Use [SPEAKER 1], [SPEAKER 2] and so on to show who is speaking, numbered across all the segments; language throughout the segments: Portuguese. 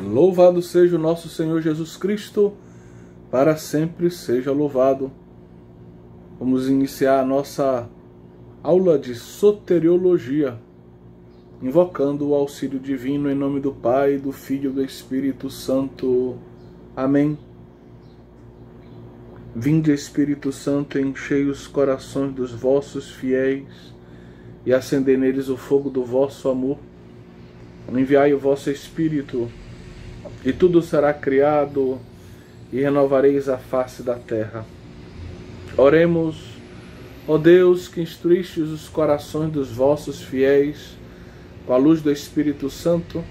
[SPEAKER 1] Louvado seja o nosso Senhor Jesus Cristo, para sempre seja louvado. Vamos iniciar a nossa aula de soteriologia, invocando o auxílio divino em nome do Pai, do Filho e do Espírito Santo. Amém. Vinde, Espírito Santo, enchei os corações dos vossos fiéis e acendei neles o fogo do vosso amor. Enviai o vosso Espírito, e tudo será criado, e renovareis a face da terra. Oremos. Ó Deus, que instruístes os corações dos vossos fiéis com a luz do Espírito Santo,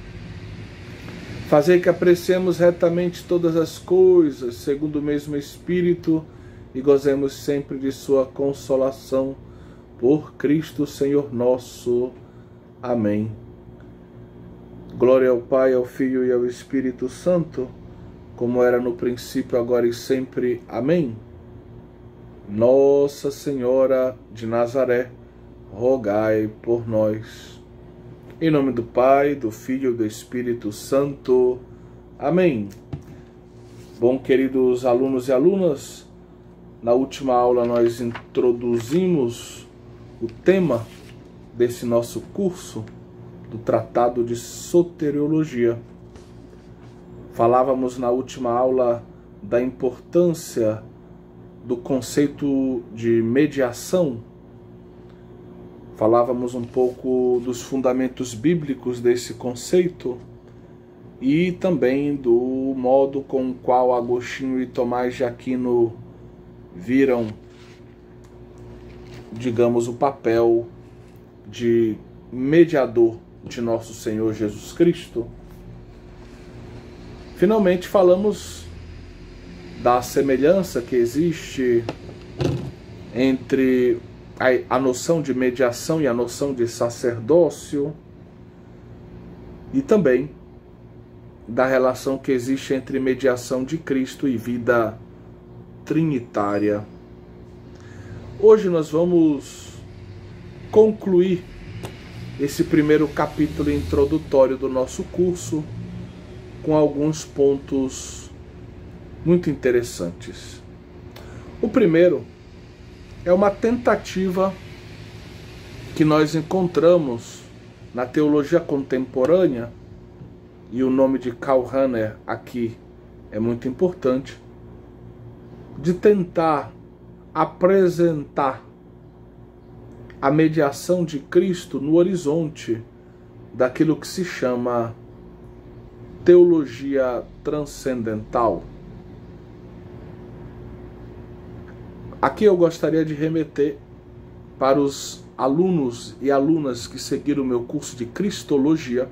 [SPEAKER 1] fazei que apreciemos retamente todas as coisas, segundo o mesmo Espírito, e gozemos sempre de sua consolação, por Cristo Senhor nosso. Amém. Glória ao Pai, ao Filho e ao Espírito Santo, como era no princípio, agora e sempre. Amém. Nossa Senhora de Nazaré, rogai por nós. Em nome do Pai, do Filho e do Espírito Santo. Amém. Bom, queridos alunos e alunas, na última aula nós introduzimos o tema desse nosso curso, do Tratado de Soteriologia. Falávamos na última aula da importância do conceito de mediação. Falávamos um pouco dos fundamentos bíblicos desse conceito e também do modo com o qual Agostinho e Tomás de Aquino viram, digamos, o papel de mediador de nosso Senhor Jesus Cristo. Finalmente falamos da semelhança que existe entre a noção de mediação e a noção de sacerdócio, e também da relação que existe entre mediação de Cristo e vida trinitária. Hoje nós vamos concluir esse primeiro capítulo introdutório do nosso curso com alguns pontos muito interessantes. O primeiro é uma tentativa que nós encontramos na teologia contemporânea, e o nome de Karl Rahner aqui é muito importante, de tentar apresentar a mediação de Cristo no horizonte daquilo que se chama teologia transcendental. Aqui eu gostaria de remeter para os alunos e alunas que seguiram o meu curso de Cristologia.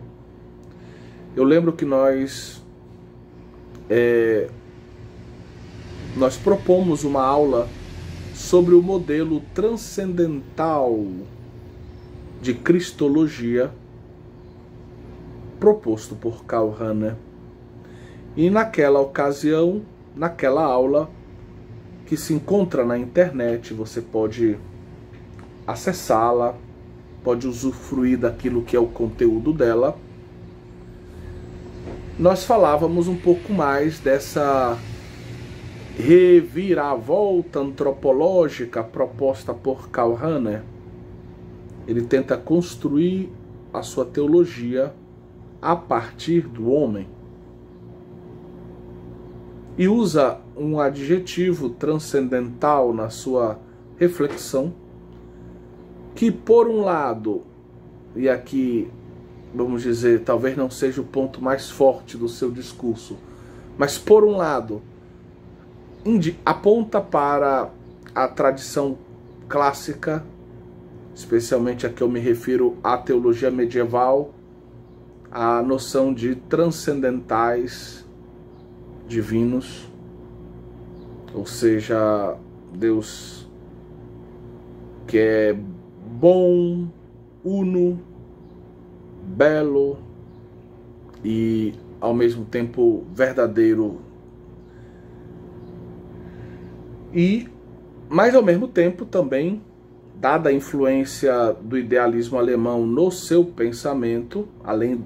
[SPEAKER 1] Eu lembro que nós propomos uma aula sobre o modelo transcendental de Cristologia proposto por Karl Rahner. E naquela ocasião, naquela aula, que se encontra na internet, você pode acessá-la, pode usufruir daquilo que é o conteúdo dela, nós falávamos um pouco mais dessa reviravolta antropológica proposta por Karl Rahner. Ele tenta construir a sua teologia a partir do homem e usa um adjetivo transcendental na sua reflexão, que por um lado, e aqui vamos dizer, talvez não seja o ponto mais forte do seu discurso, mas por um lado aponta para a tradição clássica, especialmente a que eu me refiro à teologia medieval, a noção de transcendentais divinos, ou seja, Deus que é bom, uno, belo e ao mesmo tempo verdadeiro, mas ao mesmo tempo também dada a influência do idealismo alemão no seu pensamento, além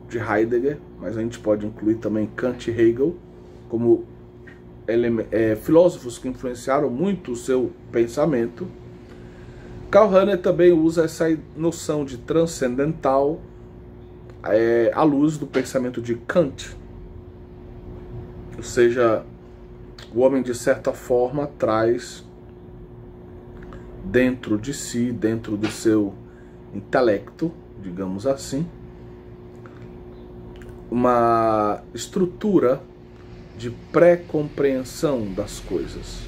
[SPEAKER 1] de Heidegger, mas a gente pode incluir também Kant e Hegel como filósofos que influenciaram muito o seu pensamento. Karl Rahner também usa essa noção de transcendental à luz do pensamento de Kant. Ou seja, o homem, de certa forma, traz dentro de si, dentro do seu intelecto, digamos assim, uma estrutura de pré-compreensão das coisas,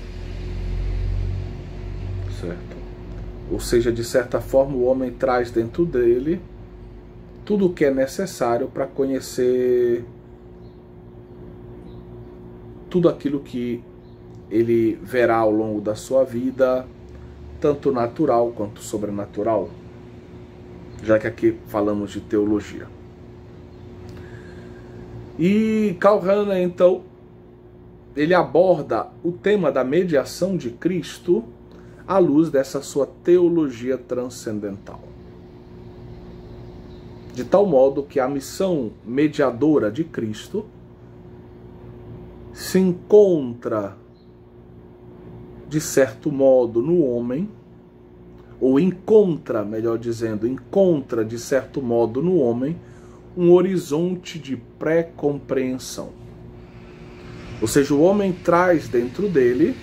[SPEAKER 1] certo? Ou seja, de certa forma, o homem traz dentro dele tudo o que é necessário para conhecer tudo aquilo que ele verá ao longo da sua vida, tanto natural quanto sobrenatural, já que aqui falamos de teologia. E Karl Rahner, então, ele aborda o tema da mediação de Cristo à luz dessa sua teologia transcendental. De tal modo que a missão mediadora de Cristo se encontra, de certo modo, no homem, ou encontra, melhor dizendo, encontra, de certo modo, no homem, um horizonte de pré-compreensão. Ou seja, o homem traz dentro dele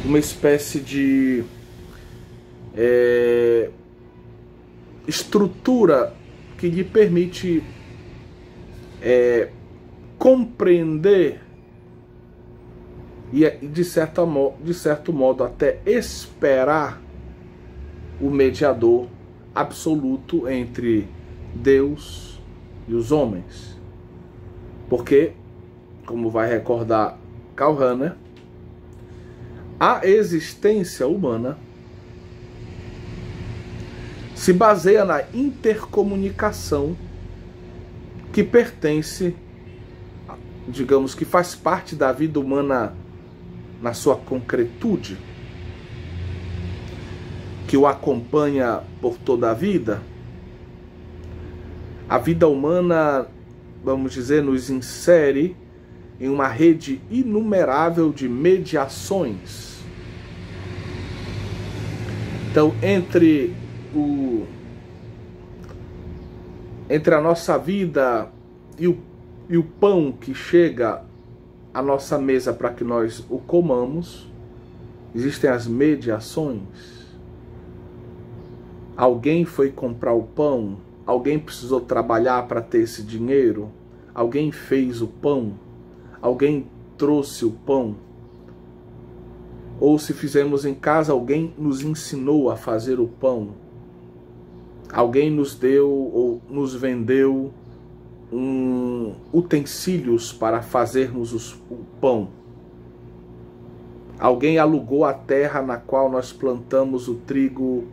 [SPEAKER 1] uma espécie de estrutura que lhe permite compreender e, de certo modo, até esperar o mediador absoluto entre Deus e os homens. Porque, como vai recordar Karl Rahner, a existência humana se baseia na intercomunicação que pertence, digamos, que faz parte da vida humana na sua concretude, que o acompanha por toda a vida. A vida humana, vamos dizer, nos insere em uma rede inumerável de mediações. Então, entre a nossa vida e o pão que chega à nossa mesa para que nós o comamos, existem as mediações. Alguém foi comprar o pão, alguém precisou trabalhar para ter esse dinheiro, alguém fez o pão, alguém trouxe o pão. Ou se fizemos em casa, alguém nos ensinou a fazer o pão. Alguém nos deu ou nos vendeu utensílios para fazermos o pão. Alguém alugou a terra na qual nós plantamos o trigo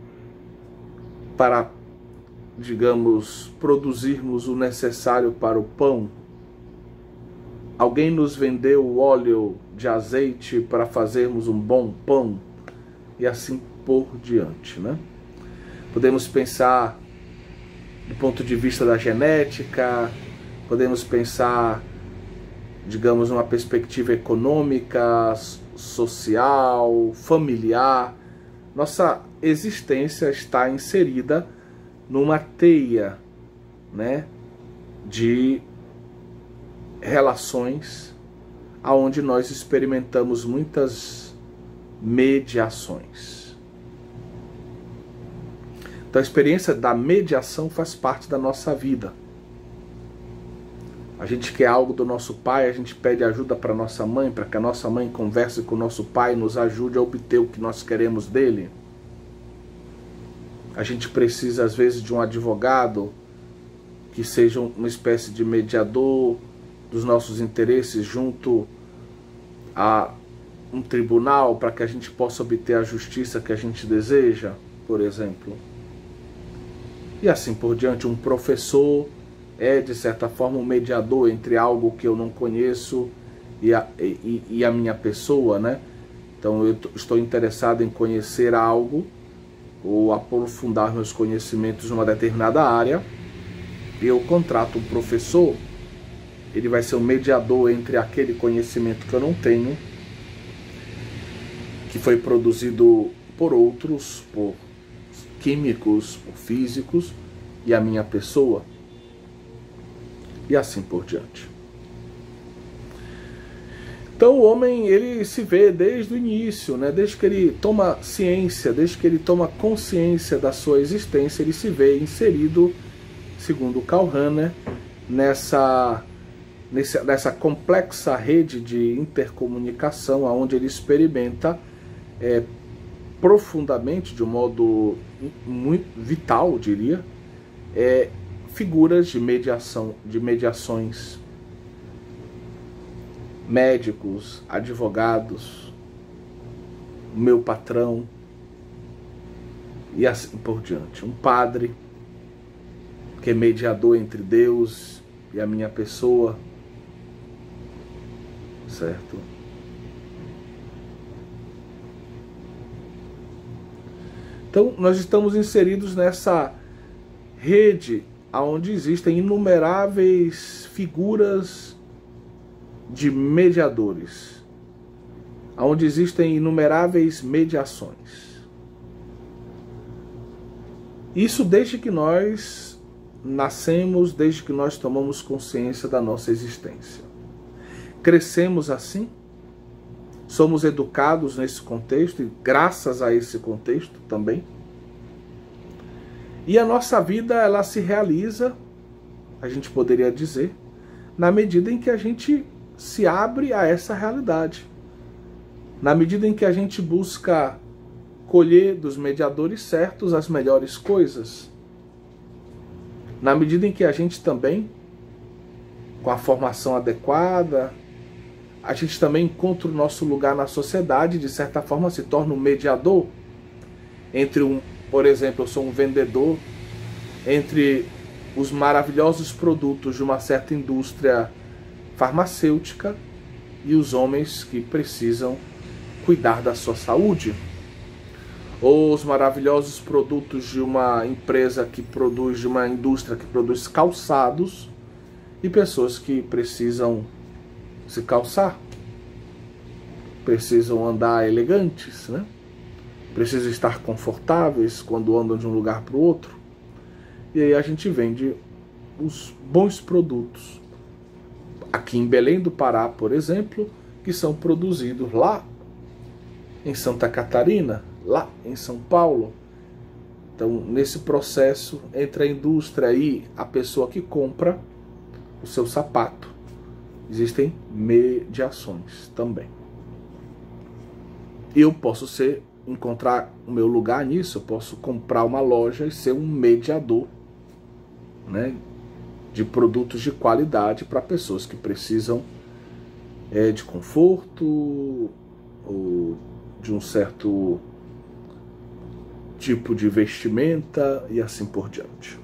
[SPEAKER 1] para, digamos, produzirmos o necessário para o pão. Alguém nos vendeu o óleo de azeite para fazermos um bom pão, e assim por diante, né? Podemos pensar do ponto de vista da genética, podemos pensar, digamos, numa perspectiva econômica, social, familiar. Nossa existência está inserida numa teia, né, de relações aonde nós experimentamos muitas mediações. Então a experiência da mediação faz parte da nossa vida. A gente quer algo do nosso pai, a gente pede ajuda para nossa mãe, para que a nossa mãe converse com o nosso pai e nos ajude a obter o que nós queremos dele. A gente precisa, às vezes, de um advogado que seja uma espécie de mediador dos nossos interesses junto a um tribunal para que a gente possa obter a justiça que a gente deseja, por exemplo. E assim por diante. Um professor é, de certa forma, um mediador entre algo que eu não conheço e a minha pessoa, né? Então eu estou interessado em conhecer algo ou aprofundar meus conhecimentos numa determinada área, eu contrato um professor, ele vai ser um mediador entre aquele conhecimento que eu não tenho, que foi produzido por outros, por químicos, por físicos, e a minha pessoa, e assim por diante. Então o homem, ele se vê desde o início, né? Desde que ele toma ciência, desde que ele toma consciência da sua existência, ele se vê inserido, segundo Karl Rahner, nessa complexa rede de intercomunicação, onde ele experimenta profundamente, de um modo muito vital, diria, figuras de mediação, de mediações, médicos, advogados, meu patrão e assim por diante. Um padre que é mediador entre Deus e a minha pessoa, certo? Então nós estamos inseridos nessa rede onde existem inumeráveis figuras de mediadores, onde existem inumeráveis mediações. Isso desde que nós nascemos, desde que nós tomamos consciência da nossa existência. Crescemos assim, somos educados nesse contexto e graças a esse contexto também. E a nossa vida, ela se realiza, a gente poderia dizer, na medida em que a gente se abre a essa realidade. Na medida em que a gente busca colher dos mediadores certos as melhores coisas. Na medida em que a gente também, com a formação adequada, a gente também encontra o nosso lugar na sociedade, de certa forma se torna um mediador entre por exemplo, eu sou um vendedor, entre os maravilhosos produtos de uma certa indústria farmacêutica e os homens que precisam cuidar da sua saúde. Ou os maravilhosos produtos de uma empresa que produz, de uma indústria que produz calçados e pessoas que precisam se calçar, precisam andar elegantes, né? Precisam estar confortáveis quando andam de um lugar para o outro. E aí a gente vende os bons produtos. Aqui em Belém do Pará, por exemplo, que são produzidos lá em Santa Catarina, lá em São Paulo. Então, nesse processo entre a indústria e a pessoa que compra o seu sapato, existem mediações também. Eu posso encontrar o meu lugar nisso, eu posso comprar uma loja e ser um mediador, né, de produtos de qualidade para pessoas que precisam de conforto ou de um certo tipo de vestimenta e assim por diante.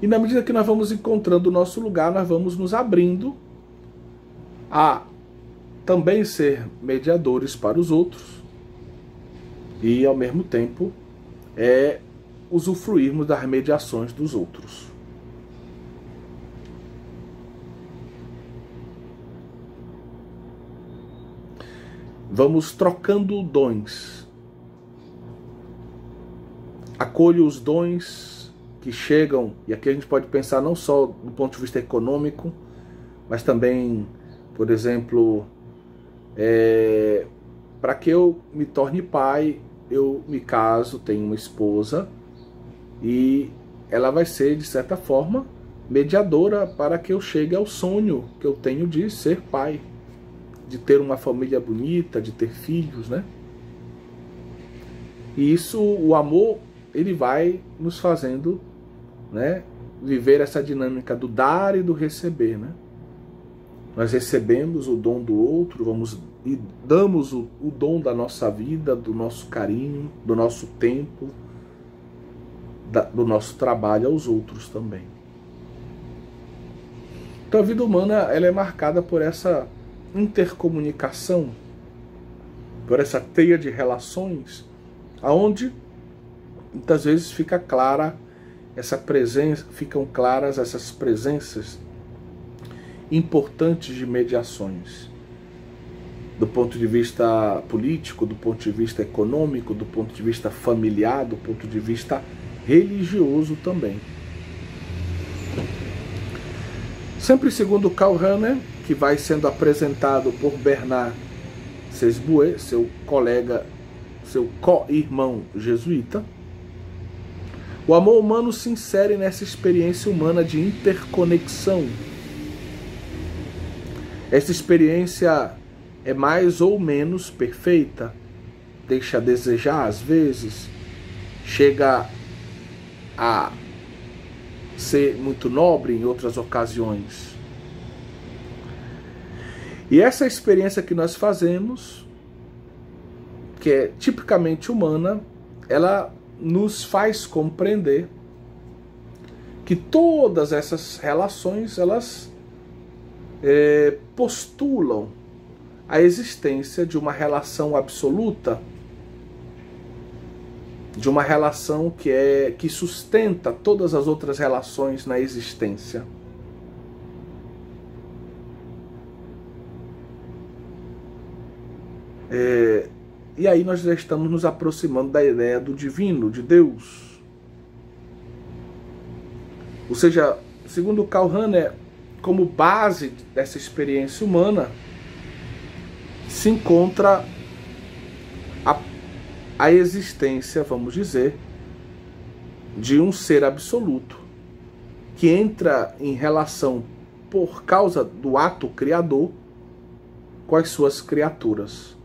[SPEAKER 1] E na medida que nós vamos encontrando o nosso lugar, nós vamos nos abrindo a também ser mediadores para os outros e, ao mesmo tempo, usufruirmos das mediações dos outros. Vamos trocando dons. Acolho os dons que chegam, e aqui a gente pode pensar não só do ponto de vista econômico, mas também, por exemplo, para que eu me torne pai, eu me caso, tenho uma esposa e ela vai ser, de certa forma, mediadora para que eu chegue ao sonho que eu tenho de ser pai, de ter uma família bonita, de ter filhos, né? E isso, o amor, ele vai nos fazendo, né, viver essa dinâmica do dar e do receber, né? Nós recebemos o dom do outro, e damos o dom da nossa vida, do nosso carinho, do nosso tempo, do nosso trabalho aos outros também. Então a vida humana, ela é marcada por essa intercomunicação, por essa teia de relações, aonde muitas vezes fica clara essa presença, ficam claras essas presenças importantes de mediações. Do ponto de vista político, do ponto de vista econômico, do ponto de vista familiar, do ponto de vista religioso também. Sempre segundo Karl Rahner, que vai sendo apresentado por Bernard Sesbue, seu colega, seu co-irmão jesuíta, o amor humano se insere nessa experiência humana de interconexão. Essa experiência é mais ou menos perfeita, deixa a desejar às vezes, chega a ser muito nobre em outras ocasiões. E essa experiência que nós fazemos, que é tipicamente humana, ela nos faz compreender que todas essas relações, elas postulam a existência de uma relação absoluta, de uma relação que sustenta todas as outras relações na existência. E aí nós já estamos nos aproximando da ideia do divino, de Deus. Ou seja, segundo Karl Rahner, como base dessa experiência humana, se encontra a existência, vamos dizer, de um ser absoluto, que entra em relação por causa do ato criador com as suas criaturas.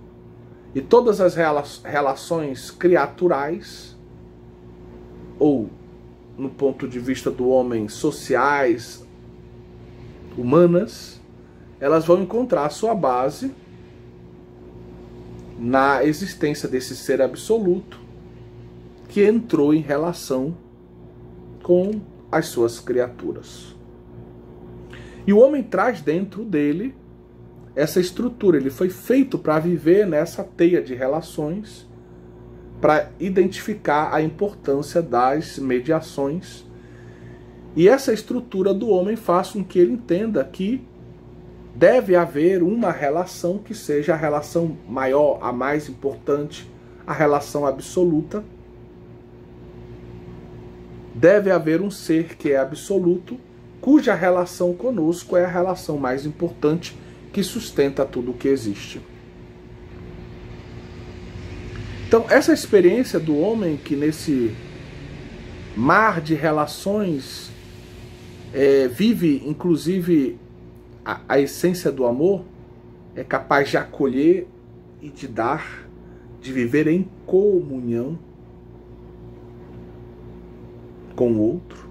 [SPEAKER 1] E todas as relações criaturais, ou no ponto de vista do homem, sociais, humanas, elas vão encontrar a sua base na existência desse ser absoluto que entrou em relação com as suas criaturas. E o homem traz dentro dele essa estrutura, ele foi feito para viver nessa teia de relações, para identificar a importância das mediações. E essa estrutura do homem faz com que ele entenda que deve haver uma relação que seja a relação maior, a mais importante, a relação absoluta. Deve haver um ser que é absoluto, cuja relação conosco é a relação mais importante, que sustenta tudo o que existe. Então, essa experiência do homem que nesse mar de relações vive, inclusive, a essência do amor, é capaz de acolher e de dar, de viver em comunhão com o outro,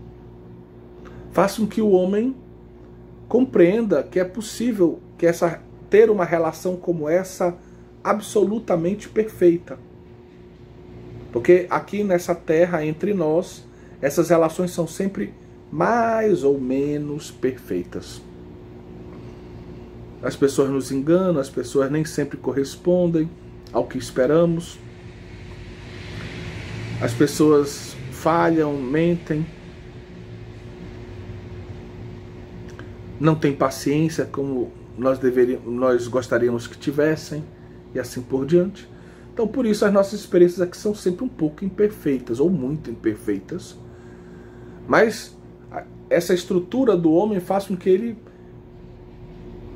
[SPEAKER 1] faz com que o homem compreenda que é possível ter uma relação como essa absolutamente perfeita. Porque aqui nessa terra, entre nós, essas relações são sempre mais ou menos perfeitas. As pessoas nos enganam, as pessoas nem sempre correspondem ao que esperamos. As pessoas falham, mentem, não têm paciência como nós gostaríamos que tivessem, e assim por diante. Então, por isso, as nossas experiências aqui são sempre um pouco imperfeitas, ou muito imperfeitas. Mas essa estrutura do homem faz com que ele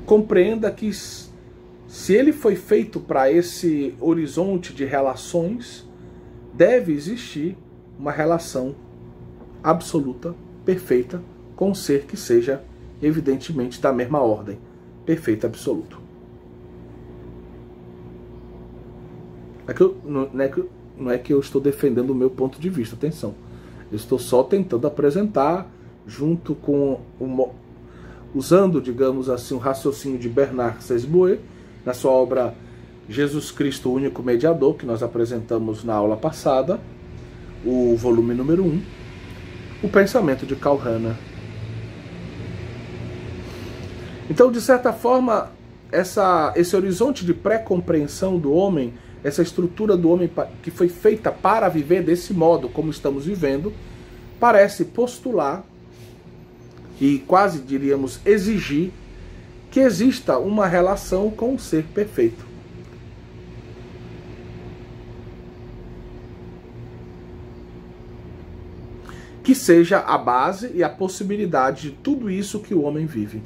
[SPEAKER 1] compreenda que se ele foi feito para esse horizonte de relações, deve existir uma relação absoluta, perfeita, com um ser que seja, evidentemente, da mesma ordem, perfeito, absoluto. Não é que eu estou defendendo o meu ponto de vista, atenção. Eu estou só tentando apresentar, junto com usando, digamos assim, o raciocínio de Bernard Sesbue, na sua obra Jesus Cristo, o Único Mediador, que nós apresentamos na aula passada, o volume número 1, o pensamento de Karl Rahner. Então, de certa forma, esse horizonte de pré-compreensão do homem, essa estrutura do homem que foi feita para viver desse modo, como estamos vivendo, parece postular e quase diríamos exigir que exista uma relação com o ser perfeito. Que seja a base e a possibilidade de tudo isso que o homem vive.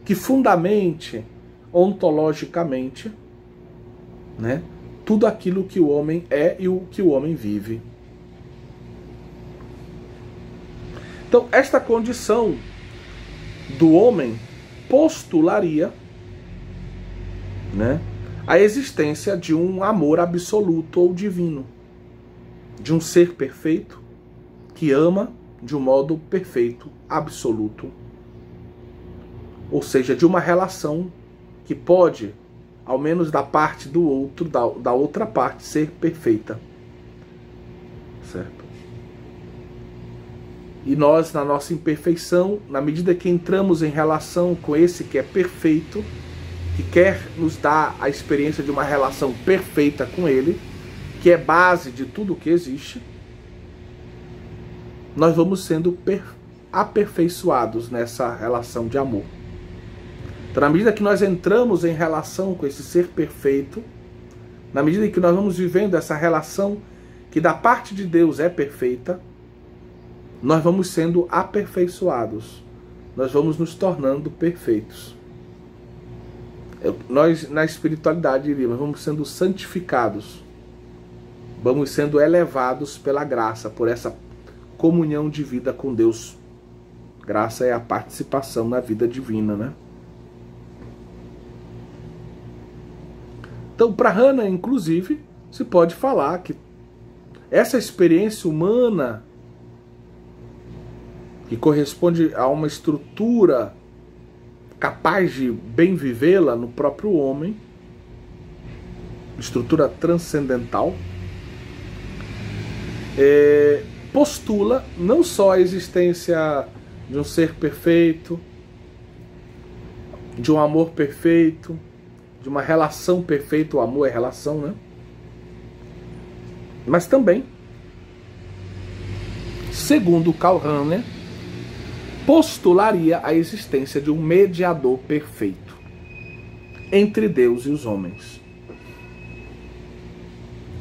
[SPEAKER 1] Que fundamente, ontologicamente, né, tudo aquilo que o homem é e o que o homem vive. Então, esta condição do homem postularia, né, a existência de um amor absoluto ou divino, de um ser perfeito que ama de um modo perfeito, absoluto. Ou seja, de uma relação que pode, ao menos da parte do outro, da outra parte, ser perfeita. Certo? E nós, na nossa imperfeição, na medida que entramos em relação com esse que é perfeito, que quer nos dar a experiência de uma relação perfeita com ele, que é base de tudo que existe, nós vamos sendo aperfeiçoados nessa relação de amor. Então, na medida que nós entramos em relação com esse ser perfeito, na medida que nós vamos vivendo essa relação que da parte de Deus é perfeita, nós vamos sendo aperfeiçoados. Nós vamos nos tornando perfeitos. Nós, na espiritualidade, diríamos, vamos sendo santificados. Vamos sendo elevados pela graça, por essa comunhão de vida com Deus. Graça é a participação na vida divina, né? Então, para Hannah, inclusive, se pode falar que essa experiência humana, que corresponde a uma estrutura capaz de bem vivê-la no próprio homem, estrutura transcendental, postula não só a existência de um ser perfeito, de um amor perfeito, de uma relação perfeita. O amor é relação, né? Mas também, segundo Karl Rahner, postularia a existência de um mediador perfeito entre Deus e os homens.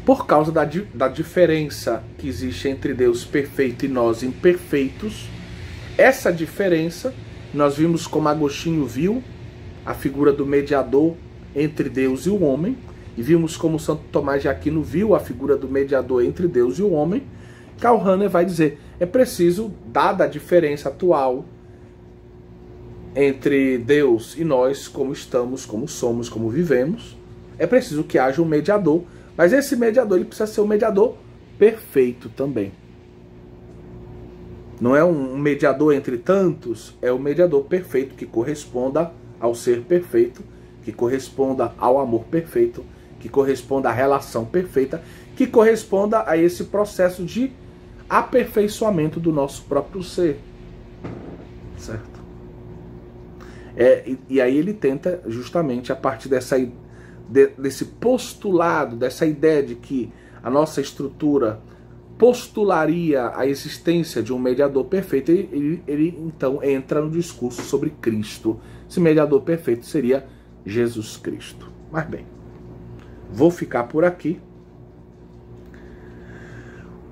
[SPEAKER 1] Por causa da diferença que existe entre Deus perfeito e nós imperfeitos, essa diferença, nós vimos como Agostinho viu a figura do mediador entre Deus e o homem, e vimos como Santo Tomás de Aquino viu a figura do mediador entre Deus e o homem. Karl Rahner vai dizer, é preciso, dada a diferença atual entre Deus e nós, como estamos, como somos, como vivemos, é preciso que haja um mediador, mas esse mediador ele precisa ser um mediador perfeito também. Não é um mediador entre tantos, é um mediador perfeito que corresponda ao ser perfeito, que corresponda ao amor perfeito, que corresponda à relação perfeita, que corresponda a esse processo de aperfeiçoamento do nosso próprio ser. Certo? E aí ele tenta justamente a partir desse postulado, dessa ideia de que a nossa estrutura postularia a existência de um mediador perfeito, ele então entra no discurso sobre Cristo. Esse mediador perfeito seria Jesus Cristo. Mas bem, vou ficar por aqui.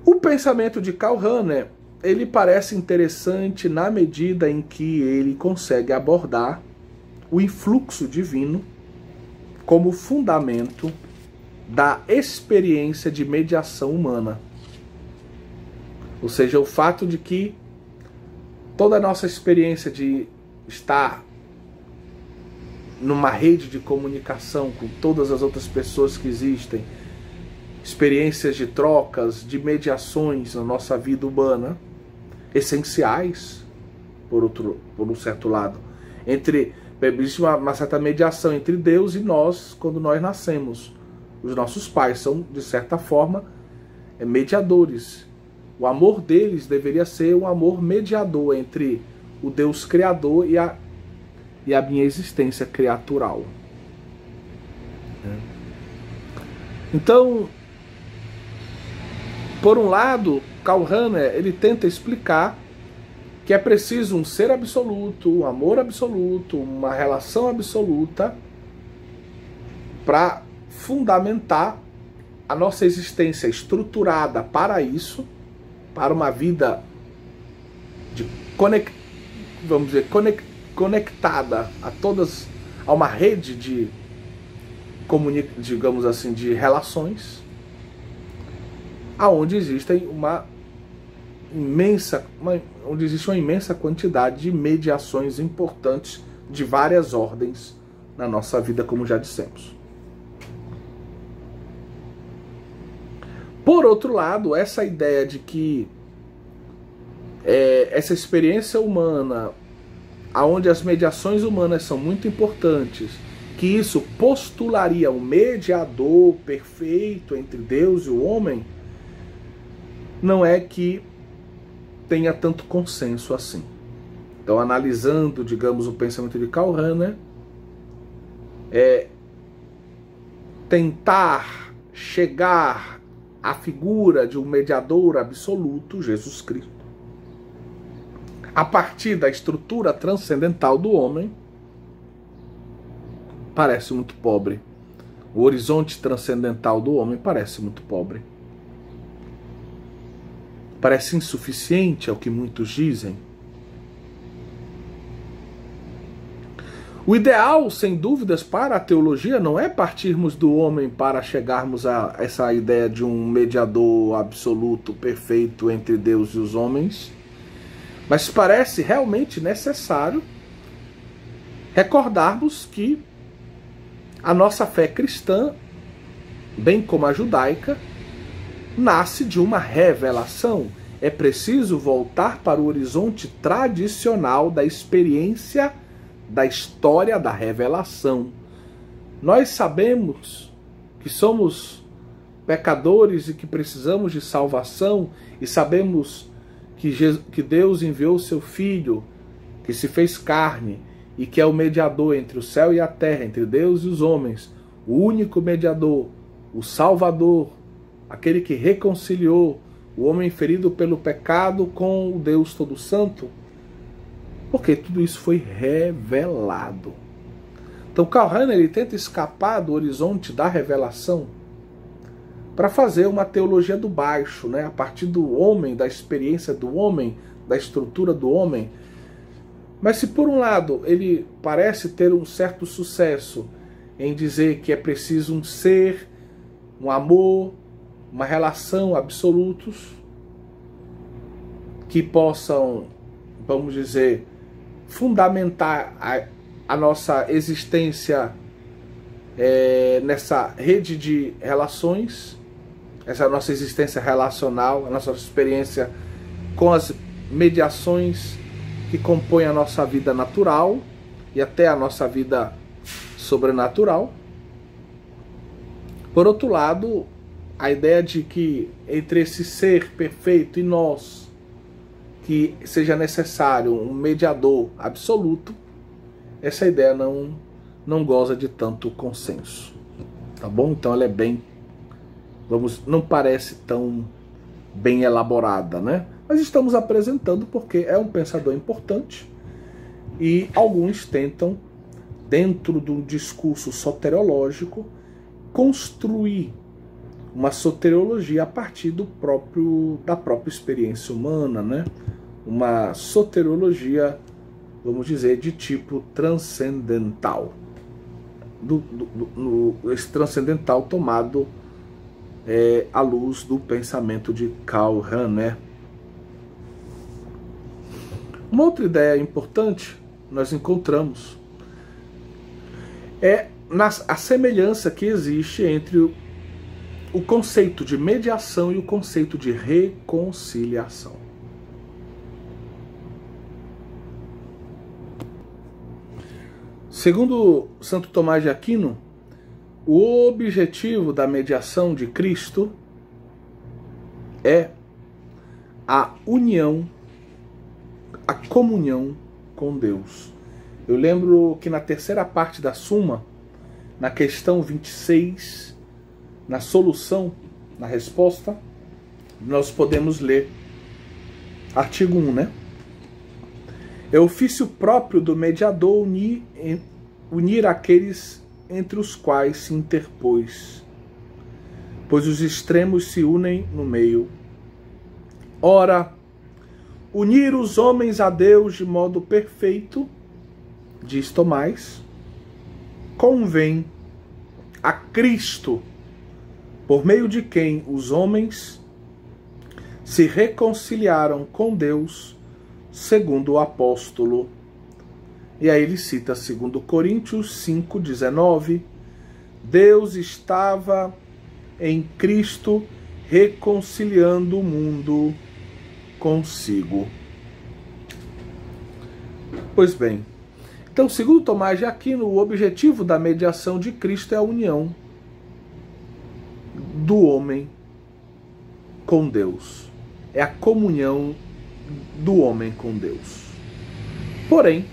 [SPEAKER 1] O pensamento de Karl Rahner, ele parece interessante na medida em que ele consegue abordar o influxo divino como fundamento da experiência de mediação humana. Ou seja, o fato de que toda a nossa experiência de estar numa rede de comunicação com todas as outras pessoas que existem, experiências de trocas, de mediações na nossa vida humana, essenciais, por um certo lado. Existe uma certa mediação entre Deus e nós quando nós nascemos. Os nossos pais são, de certa forma, mediadores. O amor deles deveria ser um amor mediador entre o Deus Criador e a minha existência criatural. Então, Por um lado, Karl Rahner, ele tenta explicar que é preciso um ser absoluto, um amor absoluto, uma relação absoluta para fundamentar a nossa existência estruturada para isso, para uma vida conectada a uma rede de, digamos assim, de relações, aonde existe uma imensa quantidade de mediações importantes de várias ordens na nossa vida, como já dissemos. Por outro lado, essa ideia de que essa experiência humana, onde as mediações humanas são muito importantes, que isso postularia um mediador perfeito entre Deus e o homem, não é que tenha tanto consenso assim. Então, analisando, digamos, o pensamento de Karl Rahner, tentar chegar à figura de um mediador absoluto, Jesus Cristo, a partir da estrutura transcendental do homem, parece muito pobre. O horizonte transcendental do homem parece muito pobre. Parece insuficiente, é o que muitos dizem. O ideal, sem dúvidas, para a teologia não é partirmos do homem para chegarmos a essa ideia de um mediador absoluto, perfeito entre Deus e os homens, mas parece realmente necessário recordarmos que a nossa fé cristã, bem como a judaica, nasce de uma revelação. É preciso voltar para o horizonte tradicional da experiência da história da revelação. Nós sabemos que somos pecadores e que precisamos de salvação, e sabemos que Deus enviou seu Filho, que se fez carne, e que é o mediador entre o céu e a terra, entre Deus e os homens, o único mediador, o Salvador, aquele que reconciliou o homem ferido pelo pecado com o Deus Todo-Santo, porque tudo isso foi revelado. Então Karl Rahner, ele tenta escapar do horizonte da revelação para fazer uma teologia do baixo, né? A partir do homem, da experiência do homem, da estrutura do homem. Mas se por um lado ele parece ter um certo sucesso em dizer que é preciso um ser, um amor, uma relação absolutos que possam, vamos dizer, fundamentar a nossa existência nessa rede de relações, essa nossa existência relacional, a nossa experiência com as mediações que compõem a nossa vida natural e até a nossa vida sobrenatural. Por outro lado, a ideia de que entre esse ser perfeito e nós, que seja necessário um mediador absoluto, essa ideia não goza de tanto consenso. Tá bom? Então ela é bem, não parece tão bem elaborada, né? Mas estamos apresentando porque é um pensador importante e alguns tentam, dentro do discurso soteriológico, construir uma soteriologia a partir da própria experiência humana, né? Uma soteriologia, vamos dizer, de tipo transcendental. Esse transcendental tomado à luz do pensamento de Karl Rahner. Uma outra ideia importante nós encontramos a semelhança que existe entre o conceito de mediação e o conceito de reconciliação. Segundo Santo Tomás de Aquino, o objetivo da mediação de Cristo é a união, a comunhão com Deus. Eu lembro que na terceira parte da Suma, na questão 26, na solução, na resposta, nós podemos ler. Artigo 1, né? É ofício próprio do mediador unir aqueles entre os quais se interpôs, pois os extremos se unem no meio. Ora, unir os homens a Deus de modo perfeito, diz Tomás, convém a Cristo, por meio de quem os homens se reconciliaram com Deus, segundo o apóstolo. E aí ele cita 2 Coríntios 5,19. Deus estava em Cristo reconciliando o mundo consigo. Pois bem, então, segundo Tomás de Aquino, o objetivo da mediação de Cristo é a união do homem com Deus. É a comunhão do homem com Deus. Porém,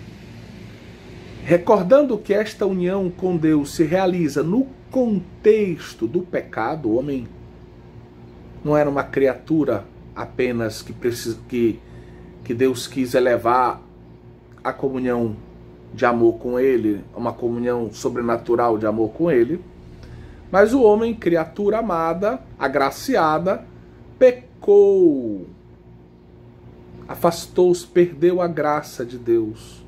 [SPEAKER 1] recordando que esta união com Deus se realiza no contexto do pecado, o homem não era uma criatura apenas que Deus quis elevar a comunhão de amor com ele, uma comunhão sobrenatural de amor com ele, mas o homem, criatura amada, agraciada, pecou, afastou-se, perdeu a graça de Deus,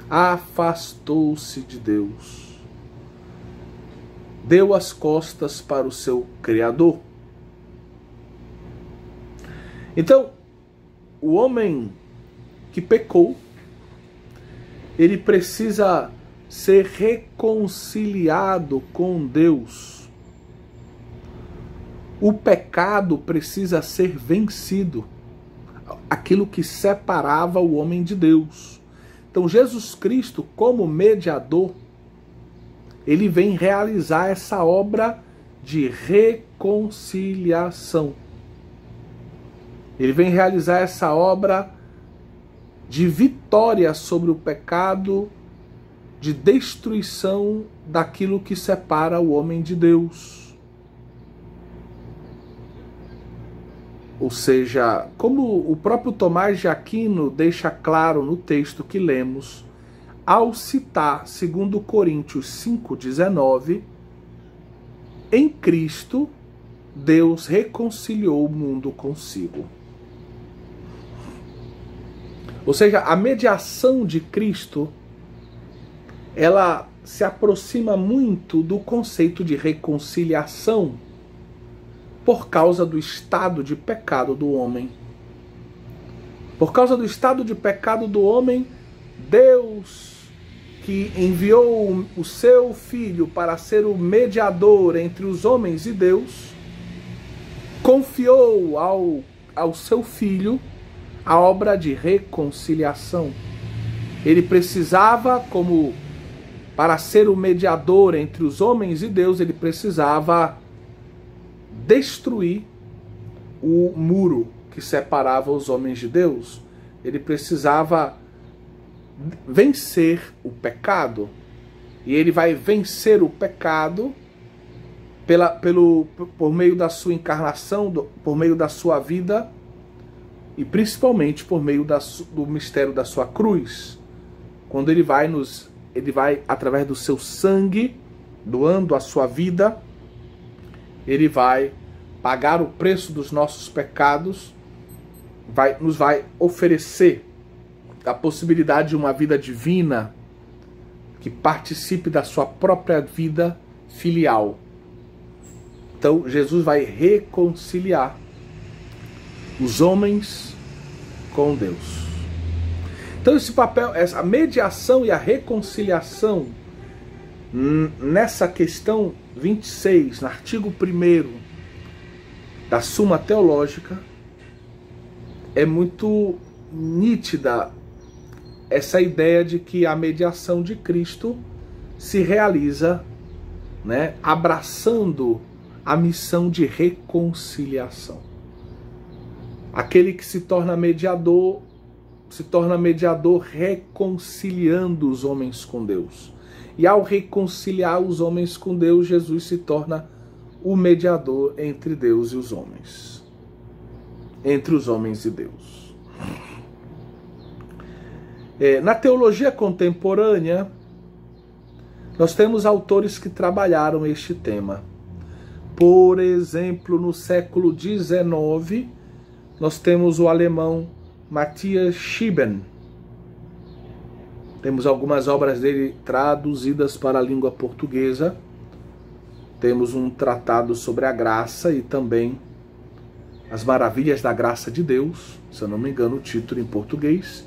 [SPEAKER 1] afastou-se de Deus, deu as costas para o seu Criador. Então, o homem que pecou, ele precisa ser reconciliado com Deus. O pecado precisa ser vencido, aquilo que separava o homem de Deus. Então, Jesus Cristo, como mediador, ele vem realizar essa obra de reconciliação. Ele vem realizar essa obra de vitória sobre o pecado, de destruição daquilo que separa o homem de Deus. Ou seja, como o próprio Tomás de Aquino deixa claro no texto que lemos, ao citar 2 Coríntios 5,19, em Cristo, Deus reconciliou o mundo consigo. Ou seja, a mediação de Cristo, ela se aproxima muito do conceito de reconciliação por causa do estado de pecado do homem. Por causa do estado de pecado do homem, Deus, que enviou o seu Filho para ser o mediador entre os homens e Deus, confiou ao seu Filho a obra de reconciliação. Ele precisava, para ser o mediador entre os homens e Deus, ele precisava destruir o muro que separava os homens de Deus. Ele precisava vencer o pecado. E ele vai vencer o pecado por meio da sua encarnação, por meio da sua vida, e principalmente por meio do mistério da sua cruz, quando ele vai através do seu sangue, doando a sua vida, ele vai pagar o preço dos nossos pecados, nos vai oferecer a possibilidade de uma vida divina que participe da sua própria vida filial. Então Jesus vai reconciliar os homens com Deus. Então esse papel, essa mediação e a reconciliação, nessa questão 26, no artigo 1º da Suma Teológica, é muito nítida essa ideia de que a mediação de Cristo se realiza, né, abraçando a missão de reconciliação. Aquele que se torna mediador reconciliando os homens com Deus. E ao reconciliar os homens com Deus, Jesus se torna o mediador entre Deus e os homens. entre os homens e Deus. Na teologia contemporânea, nós temos autores que trabalharam este tema. Por exemplo, no século XIX, nós temos o alemão Matthias Schieben. Temos algumas obras dele traduzidas para a língua portuguesa. Temos um tratado sobre a graça e também as maravilhas da graça de Deus, se eu não me engano o título em português.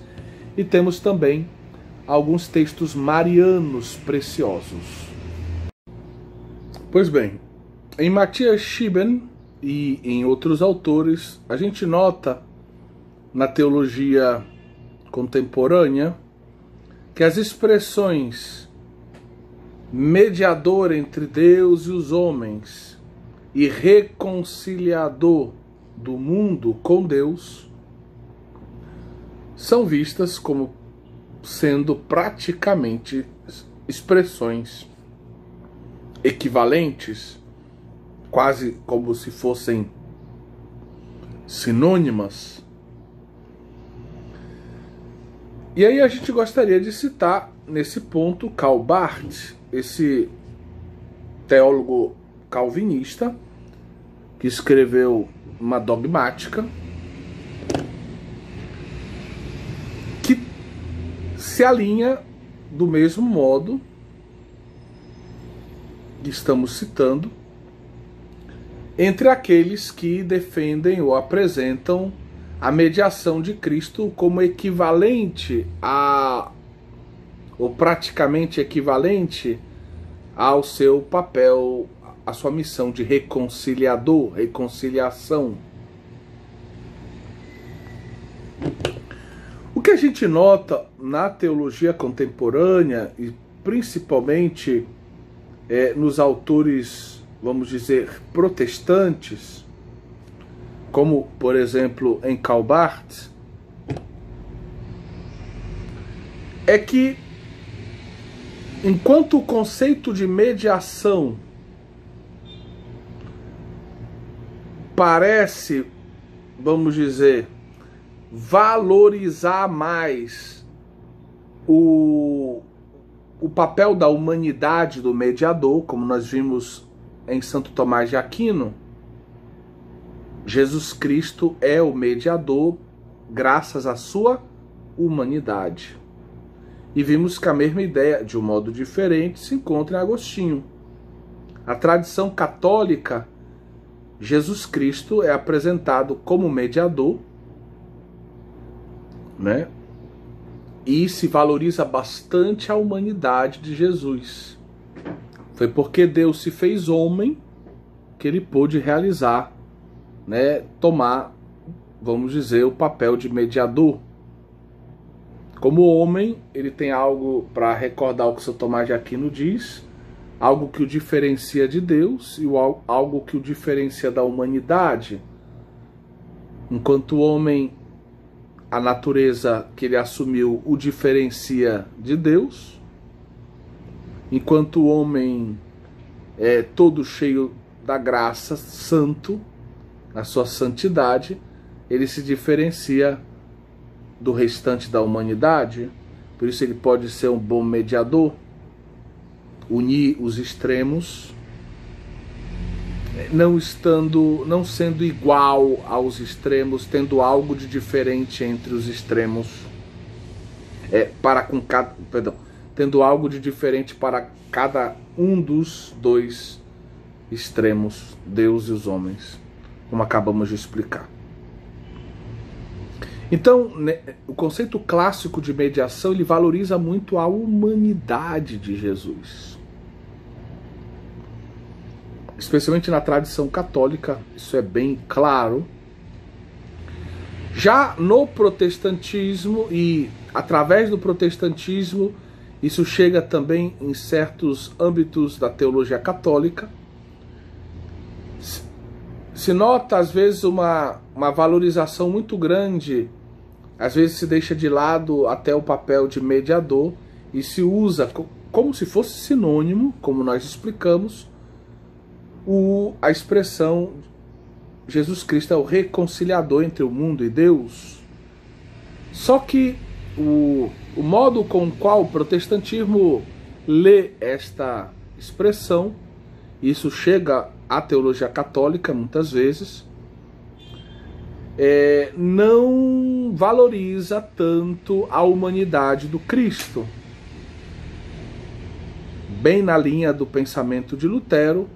[SPEAKER 1] E temos também alguns textos marianos preciosos. Pois bem, em Matthias Schieben e em outros autores, a gente nota na teologia contemporânea que as expressões mediador entre Deus e os homens e reconciliador do mundo com Deus são vistas como sendo praticamente expressões equivalentes, quase como se fossem sinônimas. E aí a gente gostaria de citar nesse ponto Karl Barth, esse teólogo calvinista que escreveu uma dogmática que se alinha do mesmo modo que estamos citando entre aqueles que defendem ou apresentam a mediação de Cristo como equivalente ou praticamente equivalente ao seu papel, à sua missão de reconciliador, reconciliação. O que a gente nota na teologia contemporânea, e principalmente nos autores, vamos dizer, protestantes, como, por exemplo, em Karl Barth, é que, enquanto o conceito de mediação parece, vamos dizer, valorizar mais o papel da humanidade do mediador, como nós vimos em Santo Tomás de Aquino, Jesus Cristo é o mediador graças à sua humanidade. E vimos que a mesma ideia, de um modo diferente, se encontra em Agostinho. A tradição católica, Jesus Cristo é apresentado como mediador, né? E se valoriza bastante a humanidade de Jesus. Foi porque Deus se fez homem que ele pôde realizar, né, tomar, vamos dizer, o papel de mediador. Como homem, ele tem algo para recordar o que São Tomás de Aquino diz, algo que o diferencia de Deus e algo que o diferencia da humanidade. Enquanto homem, a natureza que ele assumiu o diferencia de Deus. Enquanto homem é todo cheio da graça, santo, na sua santidade, ele se diferencia do restante da humanidade. Por isso ele pode ser um bom mediador, unir os extremos, não sendo igual aos extremos, tendo algo de diferente entre os extremos, tendo algo de diferente para cada um dos dois extremos, Deus e os homens, como acabamos de explicar. Então, o conceito clássico de mediação, ele valoriza muito a humanidade de Jesus. Especialmente na tradição católica, isso é bem claro. Já no protestantismo, e através do protestantismo, isso chega também em certos âmbitos da teologia católica, se nota às vezes uma valorização muito grande, às vezes se deixa de lado até o papel de mediador e se usa como se fosse sinônimo, como nós explicamos, a expressão Jesus Cristo é o reconciliador entre o mundo e Deus. Só que o modo com o qual o protestantismo lê esta expressão, isso chega à teologia católica muitas vezes, não valoriza tanto a humanidade do Cristo. Bem na linha do pensamento de Lutero,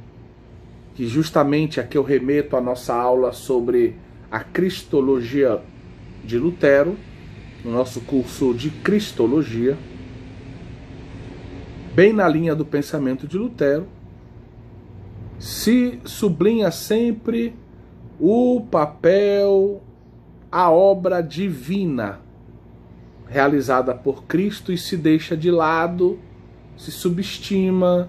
[SPEAKER 1] que justamente aqui eu remeto à nossa aula sobre a Cristologia de Lutero, no nosso curso de Cristologia, bem na linha do pensamento de Lutero, se sublinha sempre o papel, a obra divina realizada por Cristo e se deixa de lado, se subestima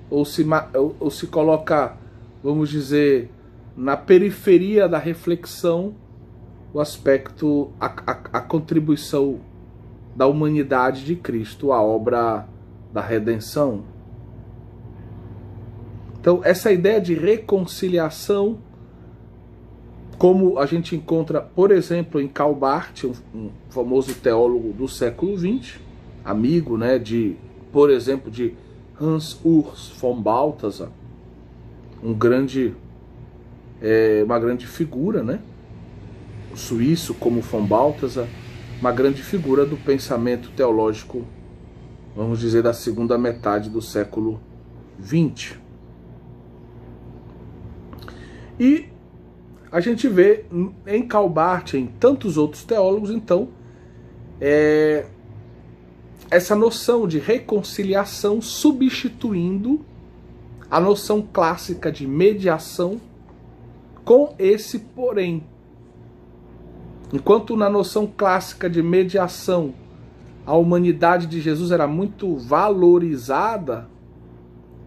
[SPEAKER 1] ou se coloca, vamos dizer, na periferia da reflexão o aspecto, a contribuição da humanidade de Cristo à obra da redenção. Então, essa ideia de reconciliação, como a gente encontra, por exemplo, em Karl Barth, um famoso teólogo do século XX, amigo, né, por exemplo, de Hans Urs von Balthasar, uma grande figura, né? O suíço como von Balthasar, uma grande figura do pensamento teológico, vamos dizer, da segunda metade do século XX. E a gente vê em Karl Barth, em tantos outros teólogos, então, essa noção de reconciliação substituindo a noção clássica de mediação com esse porém. Enquanto na noção clássica de mediação a humanidade de Jesus era muito valorizada,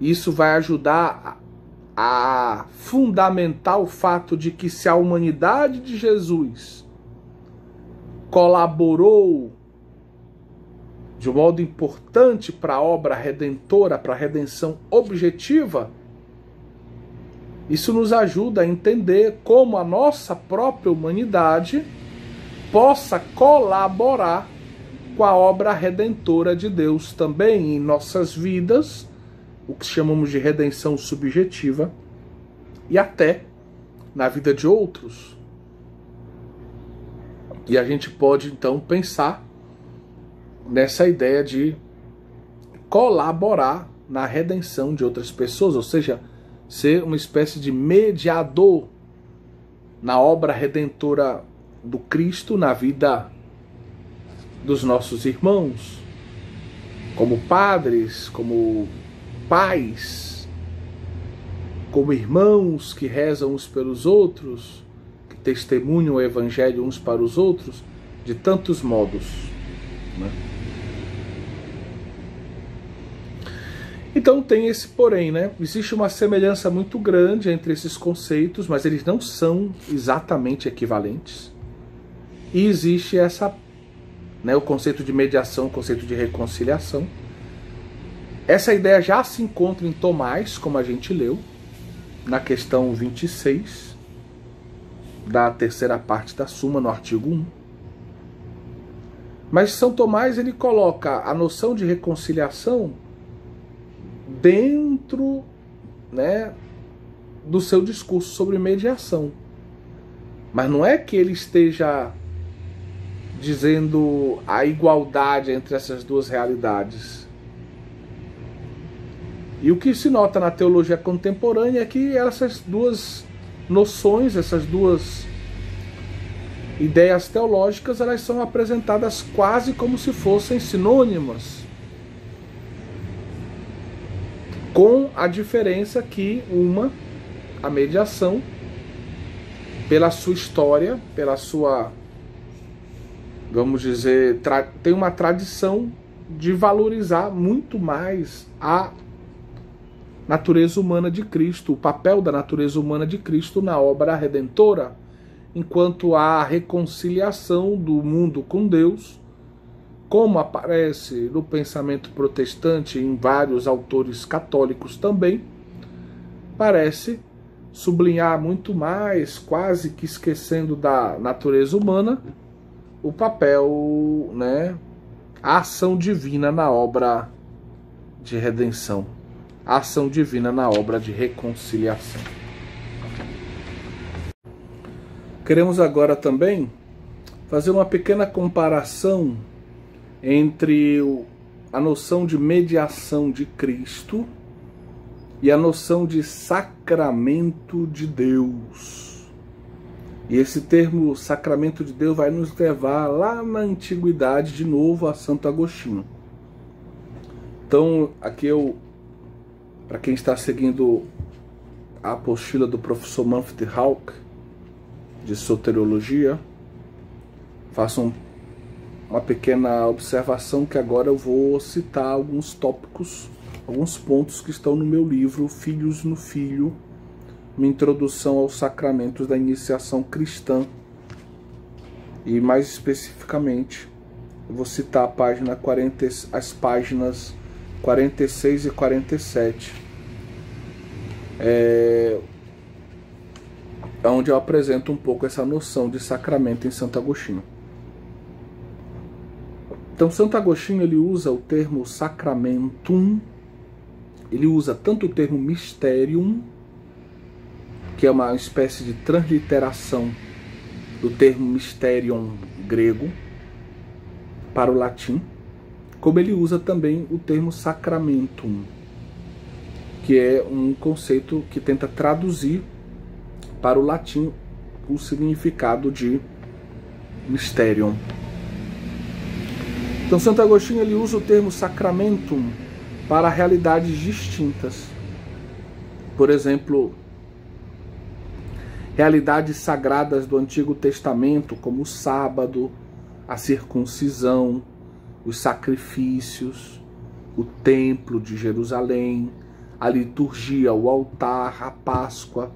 [SPEAKER 1] isso vai ajudar a fundamentar o fato de que se a humanidade de Jesus colaborou de um modo importante para a obra redentora, para a redenção objetiva, isso nos ajuda a entender como a nossa própria humanidade possa colaborar com a obra redentora de Deus também em nossas vidas, o que chamamos de redenção subjetiva, e até na vida de outros. E a gente pode então pensar nessa ideia de colaborar na redenção de outras pessoas, ou seja, ser uma espécie de mediador na obra redentora do Cristo na vida dos nossos irmãos, como padres, como pais, como irmãos que rezam uns pelos outros, que testemunham o Evangelho uns para os outros, de tantos modos, né? Então tem esse porém, né? Existe uma semelhança muito grande entre esses conceitos, mas eles não são exatamente equivalentes. E existe o conceito de mediação, o conceito de reconciliação. Essa ideia já se encontra em Tomás, como a gente leu, na questão 26, da terceira parte da Suma, no artigo 1. Mas São Tomás, ele coloca a noção de reconciliação dentro, né, do seu discurso sobre mediação. Mas não é que ele esteja dizendo a igualdade entre essas duas realidades. E o que se nota na teologia contemporânea é que essas duas noções, essas duas ideias teológicas, elas são apresentadas quase como se fossem sinônimas, com a diferença que a mediação, pela sua história, pela sua, vamos dizer, tem uma tradição de valorizar muito mais a natureza humana de Cristo, o papel da natureza humana de Cristo na obra redentora, enquanto a reconciliação do mundo com Deus, como aparece no pensamento protestante e em vários autores católicos também, parece sublinhar muito mais, quase que esquecendo da natureza humana, o papel, né, a ação divina na obra de redenção, a ação divina na obra de reconciliação. Queremos agora também fazer uma pequena comparação entre a noção de mediação de Cristo e a noção de sacramento de Deus. E esse termo sacramento de Deus vai nos levar lá na antiguidade de novo a Santo Agostinho. Então, aqui para quem está seguindo a apostila do professor Manfred Hauck, de soteriologia, façam uma pequena observação que agora eu vou citar alguns tópicos, alguns pontos que estão no meu livro Filhos no Filho, uma introdução aos sacramentos da iniciação cristã. E mais especificamente, eu vou citar as páginas 46 e 47, onde eu apresento um pouco essa noção de sacramento em Santo Agostinho. Então, Santo Agostinho, ele usa o termo sacramentum, ele usa tanto o termo mysterium, que é uma espécie de transliteração do termo mysterium grego para o latim, como ele usa também o termo sacramentum, que é um conceito que tenta traduzir para o latim o significado de mysterium. Então, Santo Agostinho, ele usa o termo sacramentum para realidades distintas. Por exemplo, realidades sagradas do Antigo Testamento, como o sábado, a circuncisão, os sacrifícios, o templo de Jerusalém, a liturgia, o altar, a Páscoa.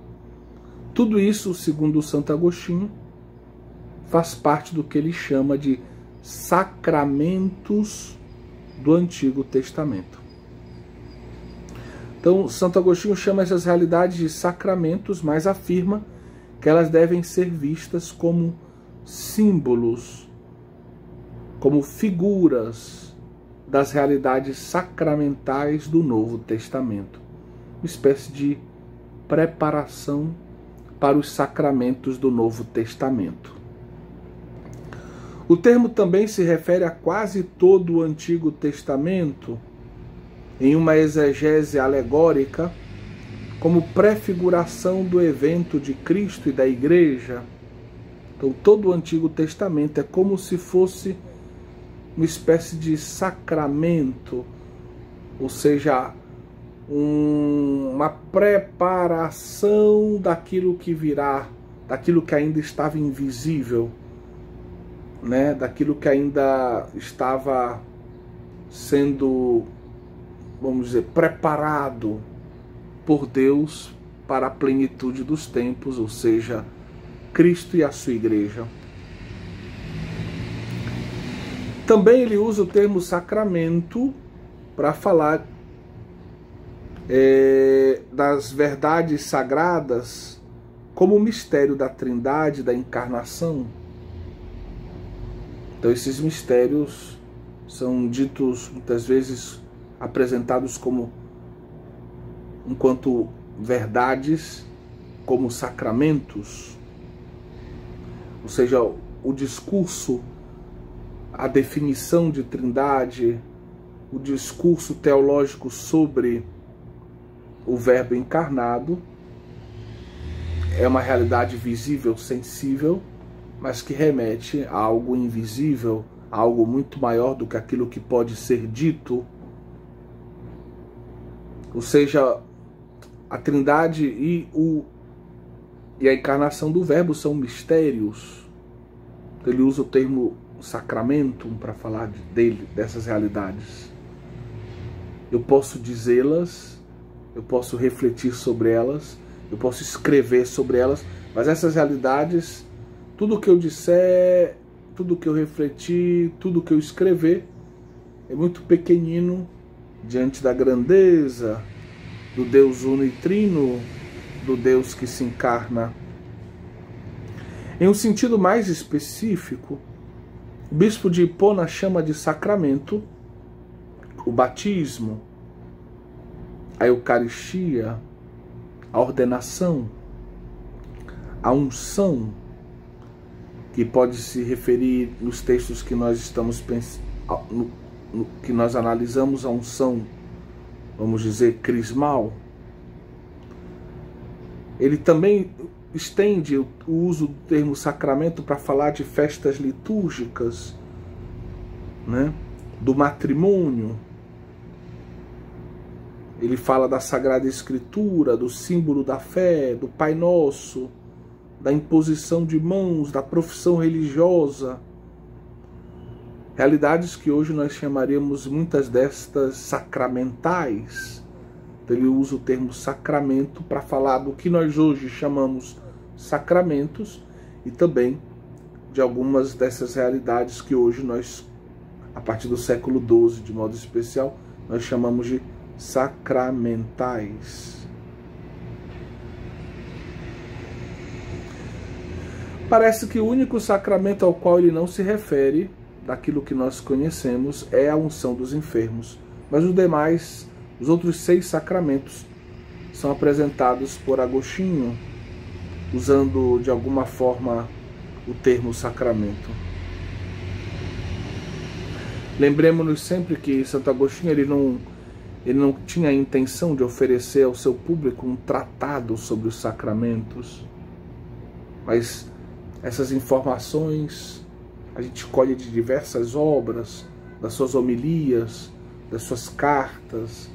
[SPEAKER 1] Tudo isso, segundo Santo Agostinho, faz parte do que ele chama de sacramentos do Antigo Testamento. Então, Santo Agostinho chama essas realidades de sacramentos, mas afirma que elas devem ser vistas como símbolos, como figuras das realidades sacramentais do Novo Testamento. Uma espécie de preparação para os sacramentos do Novo Testamento. O termo também se refere a quase todo o Antigo Testamento, em uma exegese alegórica, como prefiguração do evento de Cristo e da Igreja. Então, todo o Antigo Testamento é como se fosse uma espécie de sacramento, ou seja, uma preparação daquilo que virá, daquilo que ainda estava invisível, né? Daquilo que ainda estava sendo, vamos dizer, preparado por Deus para a plenitude dos tempos, ou seja, Cristo e a sua igreja. Também ele usa o termo sacramento para falar das verdades sagradas como o mistério da Trindade, da encarnação. Então, esses mistérios são ditos, muitas vezes, apresentados como enquanto verdades, como sacramentos. Ou seja, o discurso, a definição de Trindade, o discurso teológico sobre o Verbo encarnado é uma realidade visível, sensível, mas que remete a algo invisível, a algo muito maior do que aquilo que pode ser dito. Ou seja, a Trindade e a encarnação do Verbo são mistérios. Ele usa o termo sacramentum para falar dessas realidades. Eu posso dizê-las, eu posso refletir sobre elas, eu posso escrever sobre elas, mas essas realidades, tudo que eu disser, tudo que eu refletir, tudo que eu escrever, é muito pequenino diante da grandeza do Deus uno e trino, do Deus que se encarna. Em um sentido mais específico, o bispo de Hipona chama de sacramento o batismo, a Eucaristia, a ordenação, a unção, que pode se referir nos textos que nós estamos pensando, que nós analisamos, a unção, vamos dizer, crismal. Ele também estende o uso do termo sacramento para falar de festas litúrgicas, né? Do matrimônio. Ele fala da Sagrada Escritura, do símbolo da fé, do Pai Nosso, da imposição de mãos, da profissão religiosa. Realidades que hoje nós chamaríamos muitas destas sacramentais. Ele usa o termo sacramento para falar do que nós hoje chamamos sacramentos e também de algumas dessas realidades que hoje nós, a partir do século XII, de modo especial, nós chamamos de sacramentais. Parece que o único sacramento ao qual ele não se refere, daquilo que nós conhecemos, é a unção dos enfermos. Mas os demais, os outros 6 sacramentos, são apresentados por Agostinho, usando de alguma forma o termo sacramento. Lembremos-nos sempre que Santo Agostinho ele não tinha a intenção de oferecer ao seu público um tratado sobre os sacramentos, mas essas informações a gente colhe de diversas obras, das suas homilias, das suas cartas,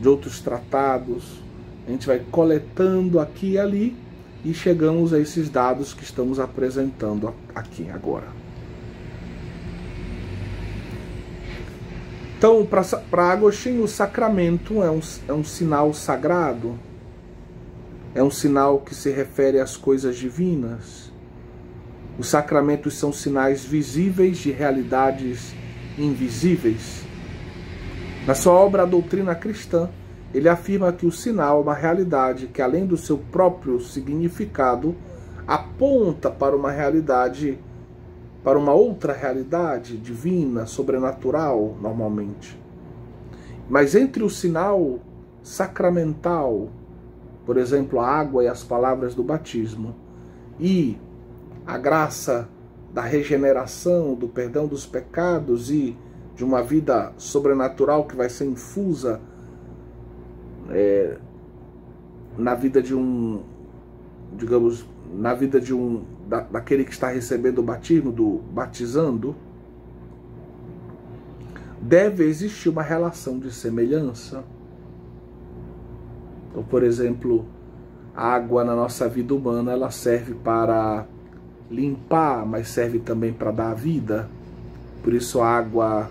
[SPEAKER 1] de outros tratados. A gente vai coletando aqui e ali e chegamos a esses dados que estamos apresentando aqui agora. Então, para Agostinho, o sacramento é um sinal sagrado, é um sinal que se refere às coisas divinas. Os sacramentos são sinais visíveis de realidades invisíveis. Na sua obra A Doutrina Cristã, ele afirma que o sinal é uma realidade que, além do seu próprio significado, aponta para uma realidade, para uma outra realidade divina, sobrenatural, normalmente. Mas entre o sinal sacramental, por exemplo, a água e as palavras do batismo, e a graça da regeneração, do perdão dos pecados e de uma vida sobrenatural que vai ser infusa na vida de um, digamos, na vida de daquele que está recebendo o batismo, do batizando, deve existir uma relação de semelhança. Então, por exemplo, a água na nossa vida humana, ela serve para limpar, mas serve também para dar vida. Por isso a água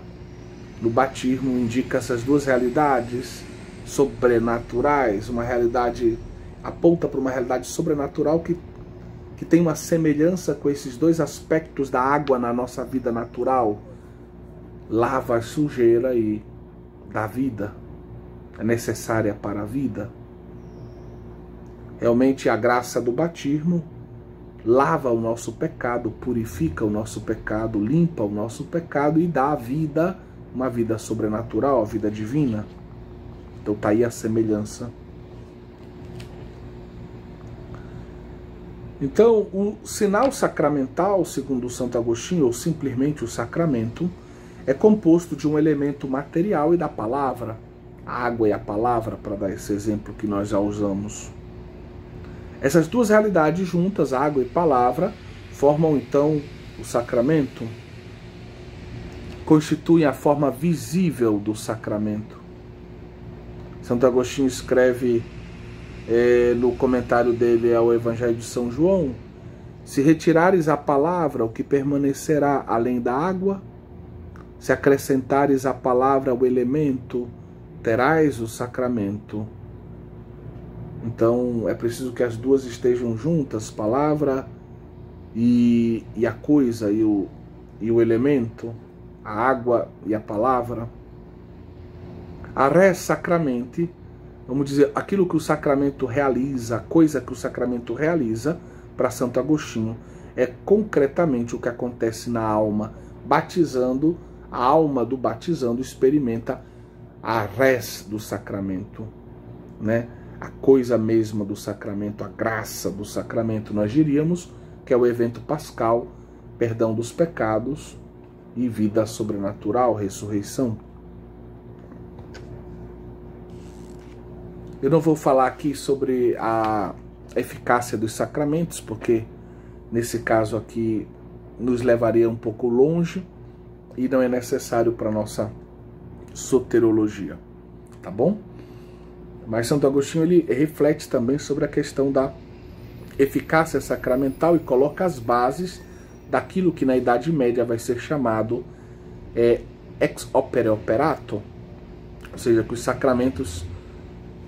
[SPEAKER 1] no batismo indica essas duas realidades sobrenaturais. Uma realidade aponta para uma realidade sobrenatural que tem uma semelhança com esses dois aspectos da água na nossa vida natural. Lava a sujeira e dá vida. É necessária para a vida. Realmente a graça do batismo lava o nosso pecado, purifica o nosso pecado, limpa o nosso pecado e dá a vida, uma vida sobrenatural, a vida divina. Então está aí a semelhança. Então, o sinal sacramental, segundo Santo Agostinho, ou simplesmente o sacramento, é composto de um elemento material e da palavra, a água e a palavra, para dar esse exemplo que nós já usamos. Essas duas realidades juntas, água e palavra, formam então o sacramento, constituem a forma visível do sacramento. Santo Agostinho escreve no comentário dele ao Evangelho de São João: se retirares a palavra, o que permanecerá além da água? Se acrescentares a palavra ao elemento, terás o sacramento. Então é preciso que as duas estejam juntas, palavra e a coisa, e o elemento, a água e a palavra. A res sacramenti vamos dizer, aquilo que o sacramento realiza, a coisa que o sacramento realiza, para Santo Agostinho, é concretamente o que acontece na alma, batizando. A alma do batizando experimenta a res do sacramento, né? A coisa mesma do sacramento, a graça do sacramento, nós diríamos, que é o evento pascal, perdão dos pecados e vida sobrenatural, ressurreição. Eu não vou falar aqui sobre a eficácia dos sacramentos, porque nesse caso aqui nos levaria um pouco longe e não é necessário para a nossa soterologia, tá bom? Mas Santo Agostinho ele reflete também sobre a questão da eficácia sacramental e coloca as bases daquilo que na Idade Média vai ser chamado ex opere operato, ou seja, que os sacramentos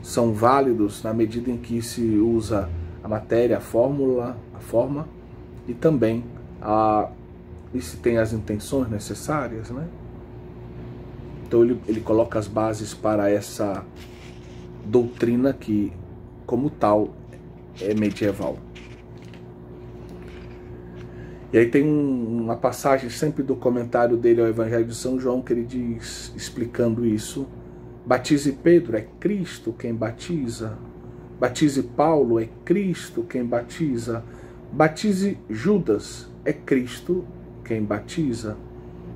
[SPEAKER 1] são válidos na medida em que se usa a matéria, a fórmula, a forma e também e se tem as intenções necessárias, né? Então ele coloca as bases para essa doutrina que, como tal, é medieval. E aí tem uma passagem sempre do comentário dele ao Evangelho de São João que ele diz, explicando isso: batize Pedro, é Cristo quem batiza. Batize Paulo, é Cristo quem batiza. Batize Judas, é Cristo quem batiza.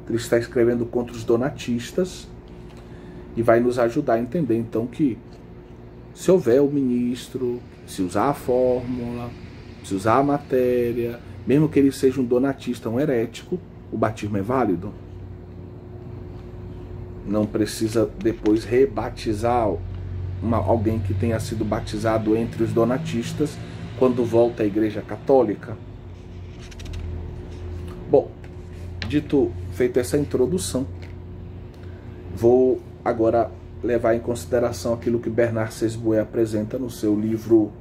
[SPEAKER 1] Ele está escrevendo contra os donatistas e vai nos ajudar a entender então que se houver o ministro, se usar a fórmula, se usar a matéria, mesmo que ele seja um donatista, um herético, o batismo é válido. Não precisa depois rebatizar alguém que tenha sido batizado entre os donatistas quando volta à Igreja Católica. Bom, feita essa introdução, vou agora levar em consideração aquilo que Bernard Sesboué apresenta no seu livro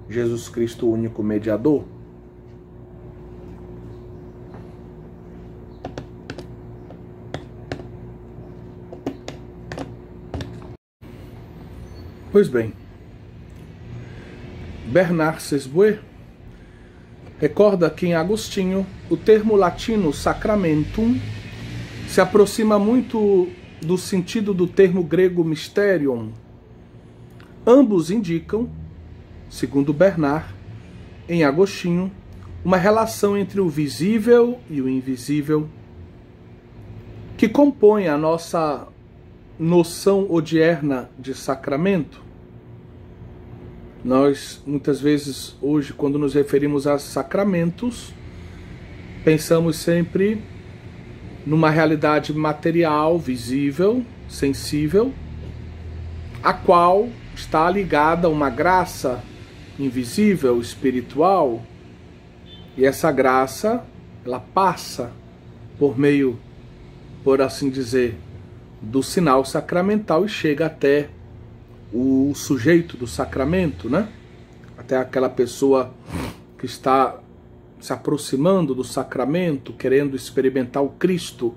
[SPEAKER 1] Jesus Cristo, o Único Mediador. Pois bem, Bernard Sesboué recorda que em Agostinho o termo latino sacramentum se aproxima muito do sentido do termo grego mysterion. Ambos indicam, segundo Bernard, em Agostinho, uma relação entre o visível e o invisível que compõe a nossa noção odierna de sacramento. Nós, muitas vezes, hoje, quando nos referimos a sacramentos, pensamos sempre numa realidade material, visível, sensível, a qual está ligada a uma graça invisível, espiritual, e essa graça, ela passa por meio, por assim dizer, do sinal sacramental e chega até o sujeito do sacramento, né? Até aquela pessoa que está se aproximando do sacramento, querendo experimentar o Cristo,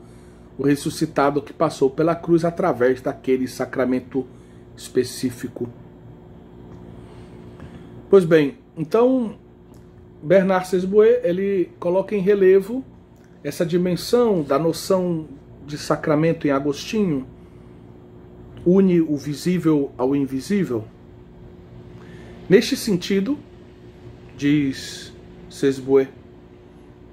[SPEAKER 1] o ressuscitado que passou pela cruz através daquele sacramento específico. Pois bem, então Bernard Sesboué, ele coloca em relevo essa dimensão da noção de sacramento em Agostinho, une o visível ao invisível. Neste sentido, diz Sesboué,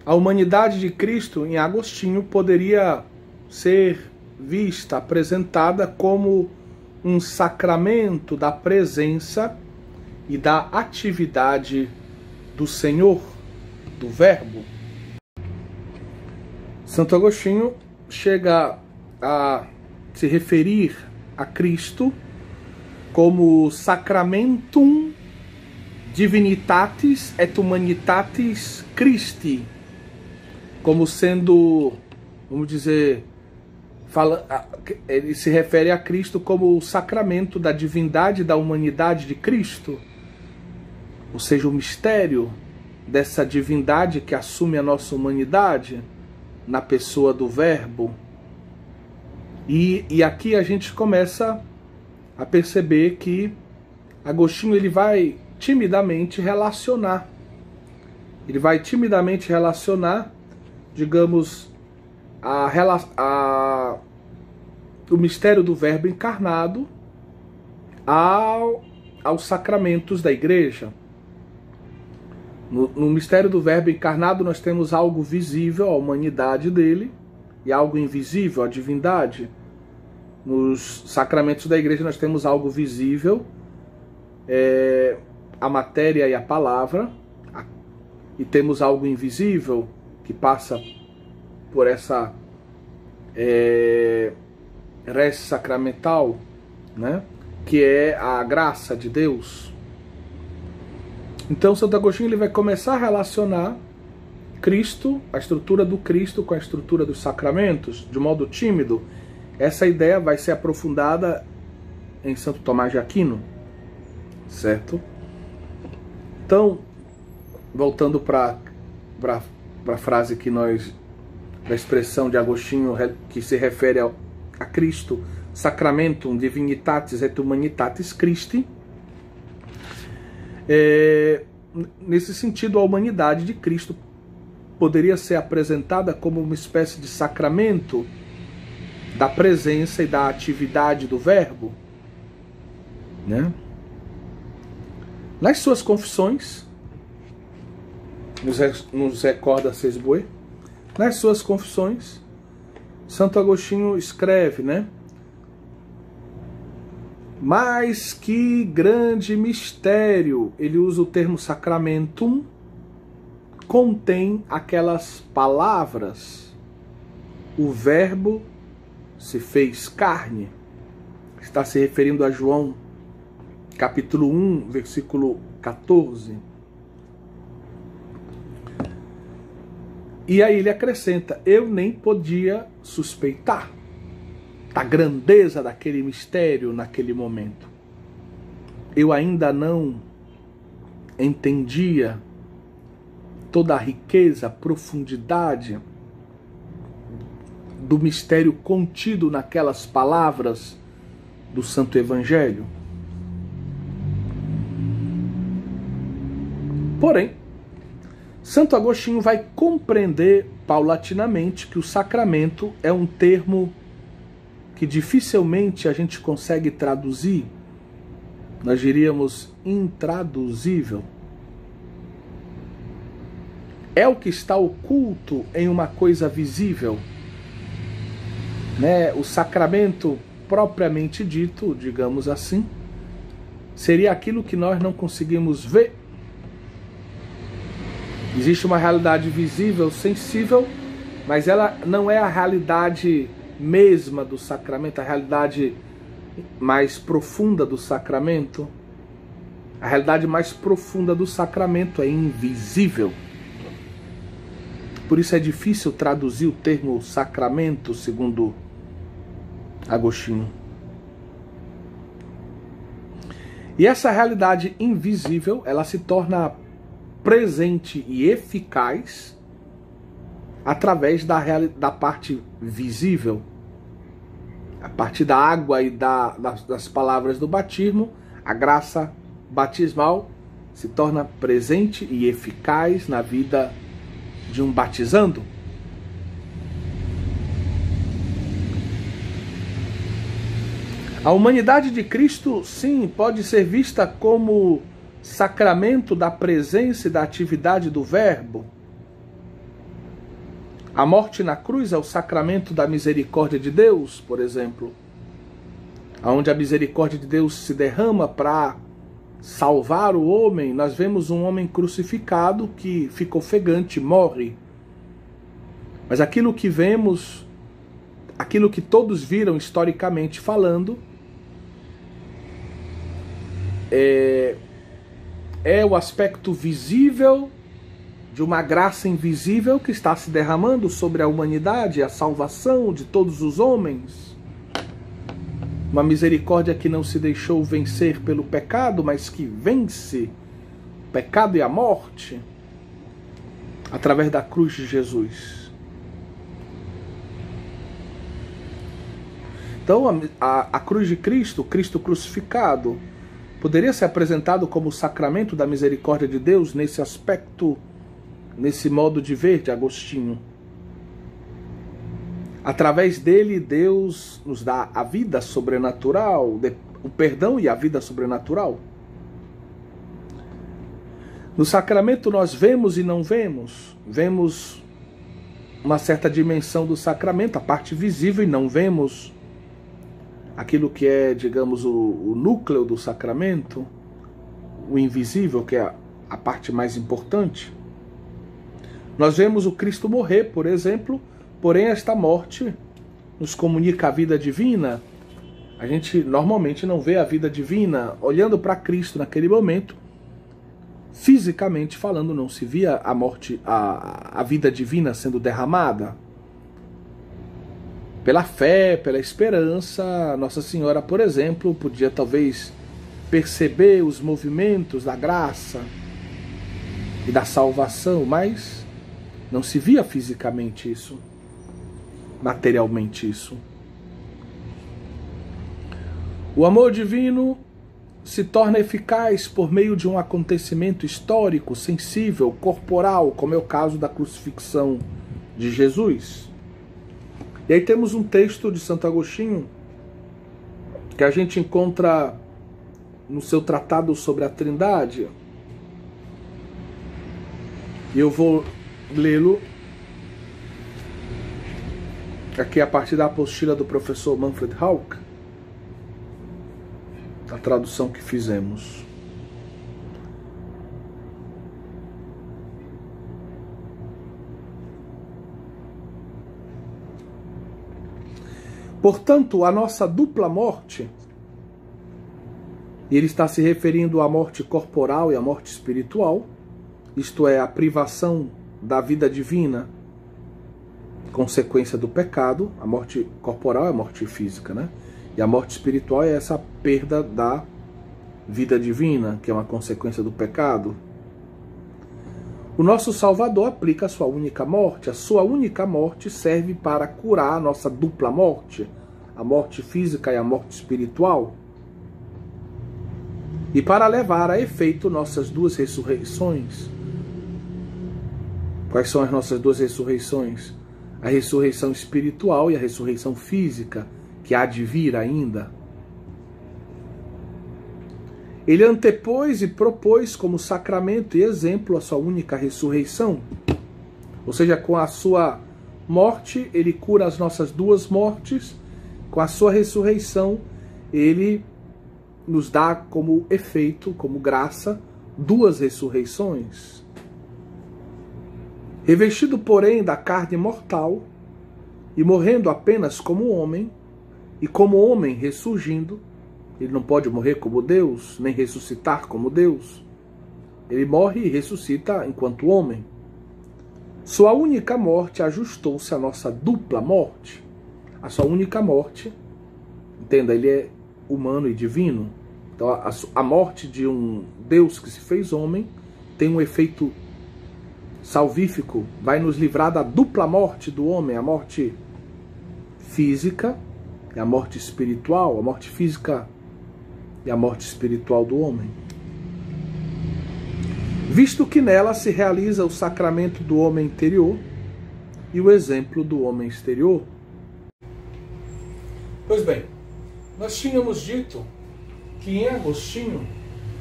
[SPEAKER 1] a humanidade de Cristo em Agostinho poderia ser vista, apresentada como um sacramento da presença e da atividade do Senhor, do Verbo. Santo Agostinho chega a se referir a Cristo como sacramentum divinitatis et humanitatis Christi, como sendo, vamos dizer, ele se refere a Cristo como o sacramento da divindade e da humanidade de Cristo, ou seja, o mistério dessa divindade que assume a nossa humanidade na pessoa do Verbo. E aqui a gente começa a perceber que Agostinho ele vai timidamente relacionar. Ele vai timidamente relacionar, digamos, o mistério do Verbo encarnado aos sacramentos da Igreja. No mistério do Verbo encarnado nós temos algo visível, a humanidade dele, e algo invisível, a divindade. Nos sacramentos da Igreja nós temos algo visível, a matéria e a palavra, e temos algo invisível que passa por essa reze sacramental, né? Que é a graça de Deus. Então Santo Agostinho ele vai começar a relacionar Cristo, a estrutura do Cristo com a estrutura dos sacramentos, de modo tímido. Essa ideia vai ser aprofundada em Santo Tomás de Aquino, certo? Então, voltando para a frase que nós, da expressão de Agostinho que se refere a Cristo, Sacramentum Divinitatis et Humanitatis Christi, nesse sentido, a humanidade de Cristo poderia ser apresentada como uma espécie de sacramento da presença e da atividade do Verbo, né? Nas suas confissões, nos recorda Sesboi, nas suas confissões, Santo Agostinho escreve, né? Mas que grande mistério, ele usa o termo sacramentum, contém aquelas palavras, o Verbo se fez carne. Está se referindo a João, capítulo 1, versículo 14. E aí ele acrescenta: eu nem podia suspeitar da grandeza daquele mistério naquele momento. Eu ainda não entendia toda a riqueza, a profundidade do mistério contido naquelas palavras do Santo Evangelho. Porém, Santo Agostinho vai compreender paulatinamente que o sacramento é um termo que dificilmente a gente consegue traduzir, nós diríamos intraduzível. É o que está oculto em uma coisa visível, né? O sacramento propriamente dito, digamos assim, seria aquilo que nós não conseguimos ver. Existe uma realidade visível, sensível, mas ela não é a realidade mesma do sacramento, a realidade mais profunda do sacramento. A realidade mais profunda do sacramento é invisível. Por isso é difícil traduzir o termo sacramento, segundo Agostinho. E essa realidade invisível, ela se torna presente e eficaz através da parte visível, a partir da água e das palavras do batismo. A graça batismal se torna presente e eficaz na vida de um batizando. A humanidade de Cristo, sim, pode ser vista como sacramento da presença e da atividade do Verbo. A morte na cruz é o sacramento da misericórdia de Deus, por exemplo, onde a misericórdia de Deus se derrama para salvar o homem. Nós vemos um homem crucificado que fica ofegante, morre. Mas aquilo que vemos, aquilo que todos viram historicamente falando, é o aspecto visível de uma graça invisível que está se derramando sobre a humanidade, a salvação de todos os homens. Uma misericórdia que não se deixou vencer pelo pecado, mas que vence o pecado e a morte através da cruz de Jesus. Então a cruz de Cristo, Cristo crucificado, poderia ser apresentado como o sacramento da misericórdia de Deus nesse aspecto, nesse modo de ver de Agostinho. Através dele, Deus nos dá a vida sobrenatural, o perdão e a vida sobrenatural. No sacramento nós vemos e não vemos. Vemos uma certa dimensão do sacramento, a parte visível, e não vemos aquilo que é, digamos, o núcleo do sacramento, o invisível, que é a parte mais importante. Nós vemos o Cristo morrer, por exemplo, porém esta morte nos comunica a vida divina. A gente normalmente não vê a vida divina olhando para Cristo naquele momento. Fisicamente falando, não se via a morte, a vida divina sendo derramada. Pela fé, pela esperança, Nossa Senhora, por exemplo, podia talvez perceber os movimentos da graça e da salvação, mas não se via fisicamente isso, materialmente isso. O amor divino se torna eficaz por meio de um acontecimento histórico, sensível, corporal, como é o caso da crucifixão de Jesus. E aí temos um texto de Santo Agostinho que a gente encontra no seu tratado sobre a Trindade. E eu vou lê-lo aqui a partir da apostila do professor Manfred Hauck, a tradução que fizemos. Portanto, a nossa dupla morte, e ele está se referindo à morte corporal e à morte espiritual, isto é, a privação da vida divina, consequência do pecado. A morte corporal é a morte física, né? E a morte espiritual é essa perda da vida divina, que é uma consequência do pecado. O nosso Salvador aplica a sua única morte. A sua única morte serve para curar a nossa dupla morte, a morte física e a morte espiritual, e para levar a efeito nossas duas ressurreições. Quais são as nossas duas ressurreições? A ressurreição espiritual e a ressurreição física, que há de vir ainda. Ele antepôs e propôs como sacramento e exemplo a sua única ressurreição. Ou seja, com a sua morte, ele cura as nossas duas mortes. Com a sua ressurreição, ele nos dá como efeito, como graça, duas ressurreições. Revestido, porém, da carne mortal, e morrendo apenas como homem, e como homem ressurgindo, ele não pode morrer como Deus, nem ressuscitar como Deus. Ele morre e ressuscita enquanto homem. Sua única morte ajustou-se à nossa dupla morte. A sua única morte, entenda, ele é humano e divino. Então a morte de um Deus que se fez homem tem um efeito salvífico, vai nos livrar da dupla morte do homem, a morte física e a morte espiritual, a morte física e a morte espiritual do homem. Visto que nela se realiza o sacramento do homem interior e o exemplo do homem exterior. Pois bem, nós tínhamos dito que em Agostinho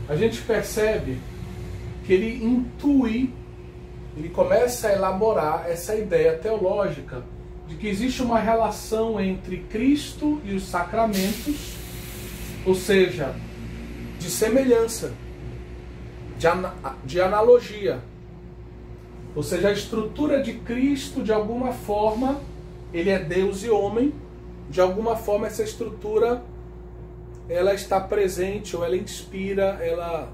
[SPEAKER 1] a gente percebe que ele intui, ele começa a elaborar essa ideia teológica de que existe uma relação entre Cristo e os sacramentos, ou seja, de semelhança, de analogia. Ou seja, a estrutura de Cristo, de alguma forma, ele é Deus e homem, de alguma forma essa estrutura ela está presente, ou ela inspira, ela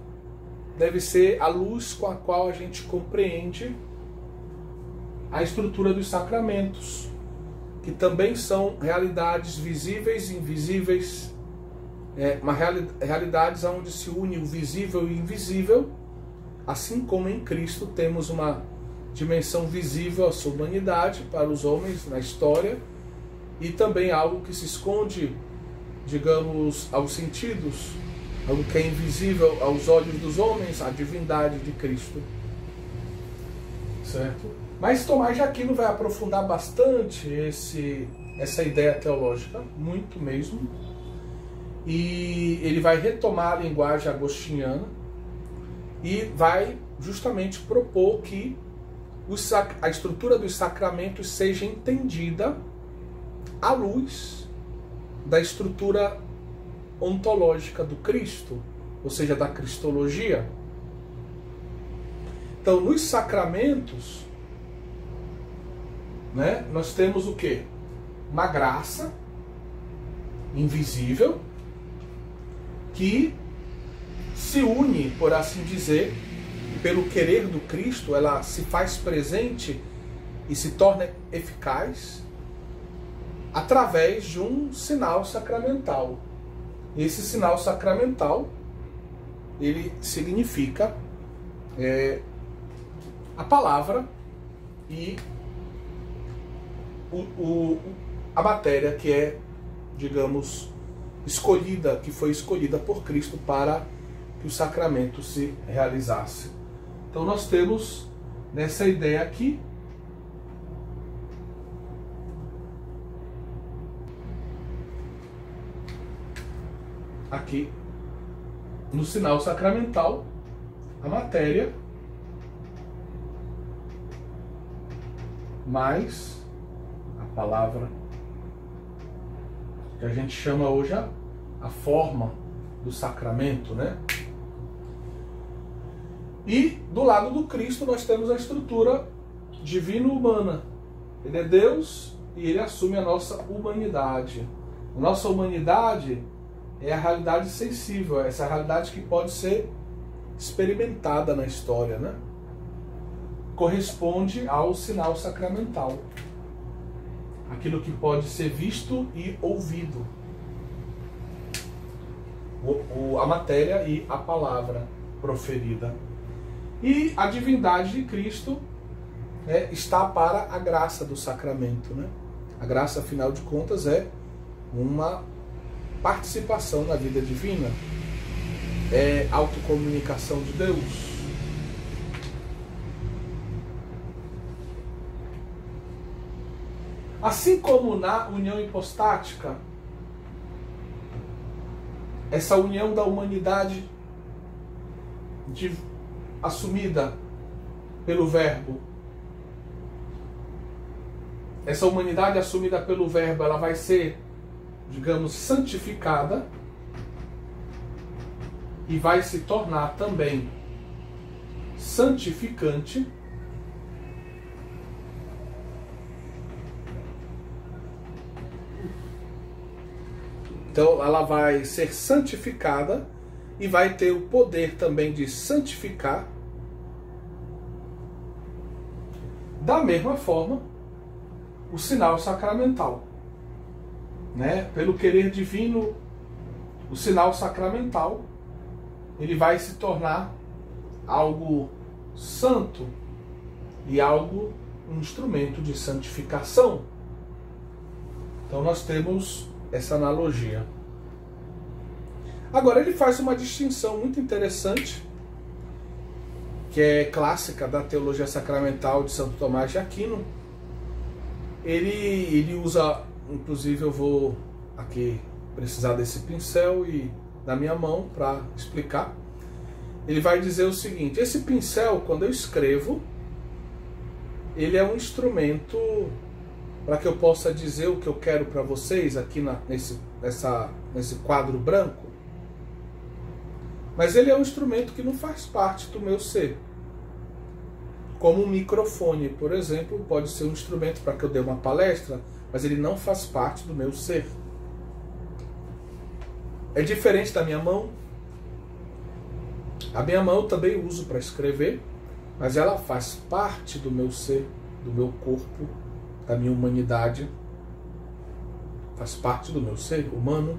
[SPEAKER 1] deve ser a luz com a qual a gente compreende a estrutura dos sacramentos, que também são realidades visíveis e invisíveis, realidades onde se une o visível e o invisível, assim como em Cristo temos uma dimensão visível à sua humanidade para os homens na história, e também algo que se esconde, digamos, aos sentidos, algo que é invisível aos olhos dos homens, a divindade de Cristo. Certo? Mas Tomás de Aquino vai aprofundar bastante essa ideia teológica, muito mesmo. E ele vai retomar a linguagem agostiniana e vai justamente propor que a estrutura dos sacramentos seja entendida à luz da estrutura ontológica do Cristo, ou seja, da cristologia. Então, nos sacramentos, né, nós temos o quê? Uma graça invisível que se une, por assim dizer, pelo querer do Cristo, ela se faz presente e se torna eficaz através de um sinal sacramental. Esse sinal sacramental, ele significa a palavra e a matéria que é, digamos, escolhida, que foi escolhida por Cristo para que o sacramento se realizasse. Então nós temos nessa ideia aqui no sinal sacramental a matéria mais a palavra, que a gente chama hoje a forma do sacramento, né? E do lado do Cristo nós temos a estrutura divino-humana. Ele é Deus e ele assume a nossa humanidade. A nossa humanidade é a realidade sensível, essa realidade que pode ser experimentada na história, né? Corresponde ao sinal sacramental. Aquilo que pode ser visto e ouvido. A matéria e a palavra proferida. E a divindade de Cristo está para a graça do sacramento, né? A graça, afinal de contas, é uma participação na vida divina. É autocomunicação de Deus. Assim como na união hipostática, essa união da humanidade assumida pelo Verbo, essa humanidade assumida pelo Verbo, ela vai ser, digamos, santificada e vai se tornar também santificante. Então ela vai ser santificada e vai ter o poder também de santificar. Da mesma forma, o sinal sacramental, né? Pelo querer divino, o sinal sacramental, ele vai se tornar algo santo e algo, um instrumento de santificação. Então nós temos essa analogia. Agora ele faz uma distinção muito interessante, que é clássica da teologia sacramental de Santo Tomás de Aquino. Ele usa, inclusive eu vou aqui precisar desse pincel e da minha mão para explicar. Ele vai dizer o seguinte: esse pincel, quando eu escrevo, ele é um instrumento para que eu possa dizer o que eu quero para vocês aqui nesse quadro branco. Mas ele é um instrumento que não faz parte do meu ser. Como um microfone, por exemplo, pode ser um instrumento para que eu dê uma palestra, mas ele não faz parte do meu ser. É diferente da minha mão. A minha mão eu também uso para escrever, mas ela faz parte do meu ser, do meu corpo, da minha humanidade. Faz parte do meu ser humano.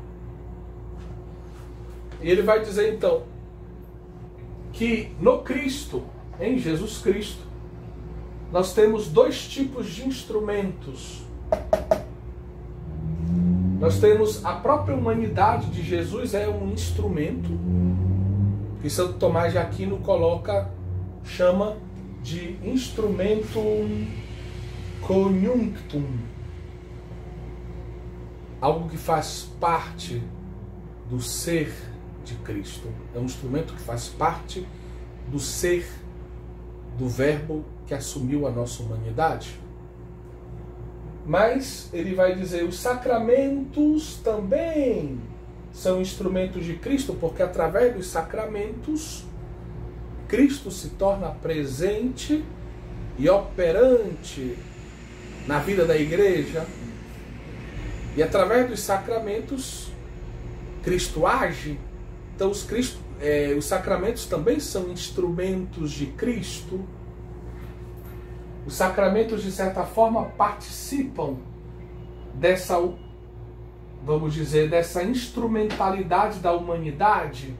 [SPEAKER 1] E ele vai dizer então que no Cristo, em Jesus Cristo, nós temos dois tipos de instrumentos Nós temos a própria humanidade de Jesus, é um instrumento que Santo Tomás de Aquino chama de instrumentum conjunctum, algo que faz parte do ser de Cristo. É um instrumento que faz parte do ser do Verbo que assumiu a nossa humanidade. Mas ele vai dizer, os sacramentos também são instrumentos de Cristo, porque através dos sacramentos Cristo se torna presente e operante na vida da igreja. E através dos sacramentos Cristo age. Então os sacramentos também são instrumentos de Cristo. Os sacramentos, de certa forma, participam dessa, vamos dizer, dessa instrumentalidade da humanidade,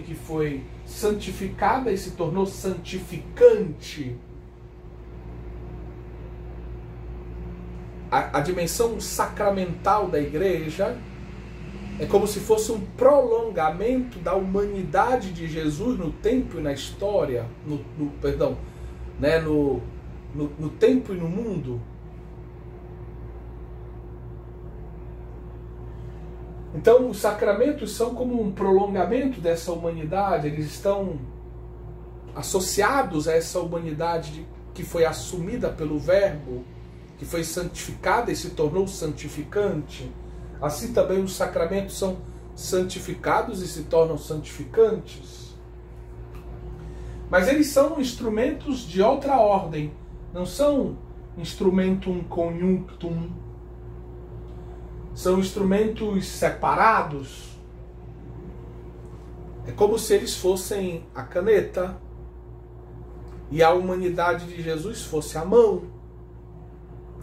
[SPEAKER 1] que foi santificada e se tornou santificante. A dimensão sacramental da igreja é como se fosse um prolongamento da humanidade de Jesus no tempo e na história, no tempo e no mundo. Então, os sacramentos são como um prolongamento dessa humanidade, eles estão associados a essa humanidade que foi assumida pelo Verbo, que foi santificada e se tornou santificante. Assim também os sacramentos são santificados e se tornam santificantes. Mas eles são instrumentos de outra ordem, não são instrumentum conjunctum, são instrumentos separados. É como se eles fossem a caneta e a humanidade de Jesus fosse a mão.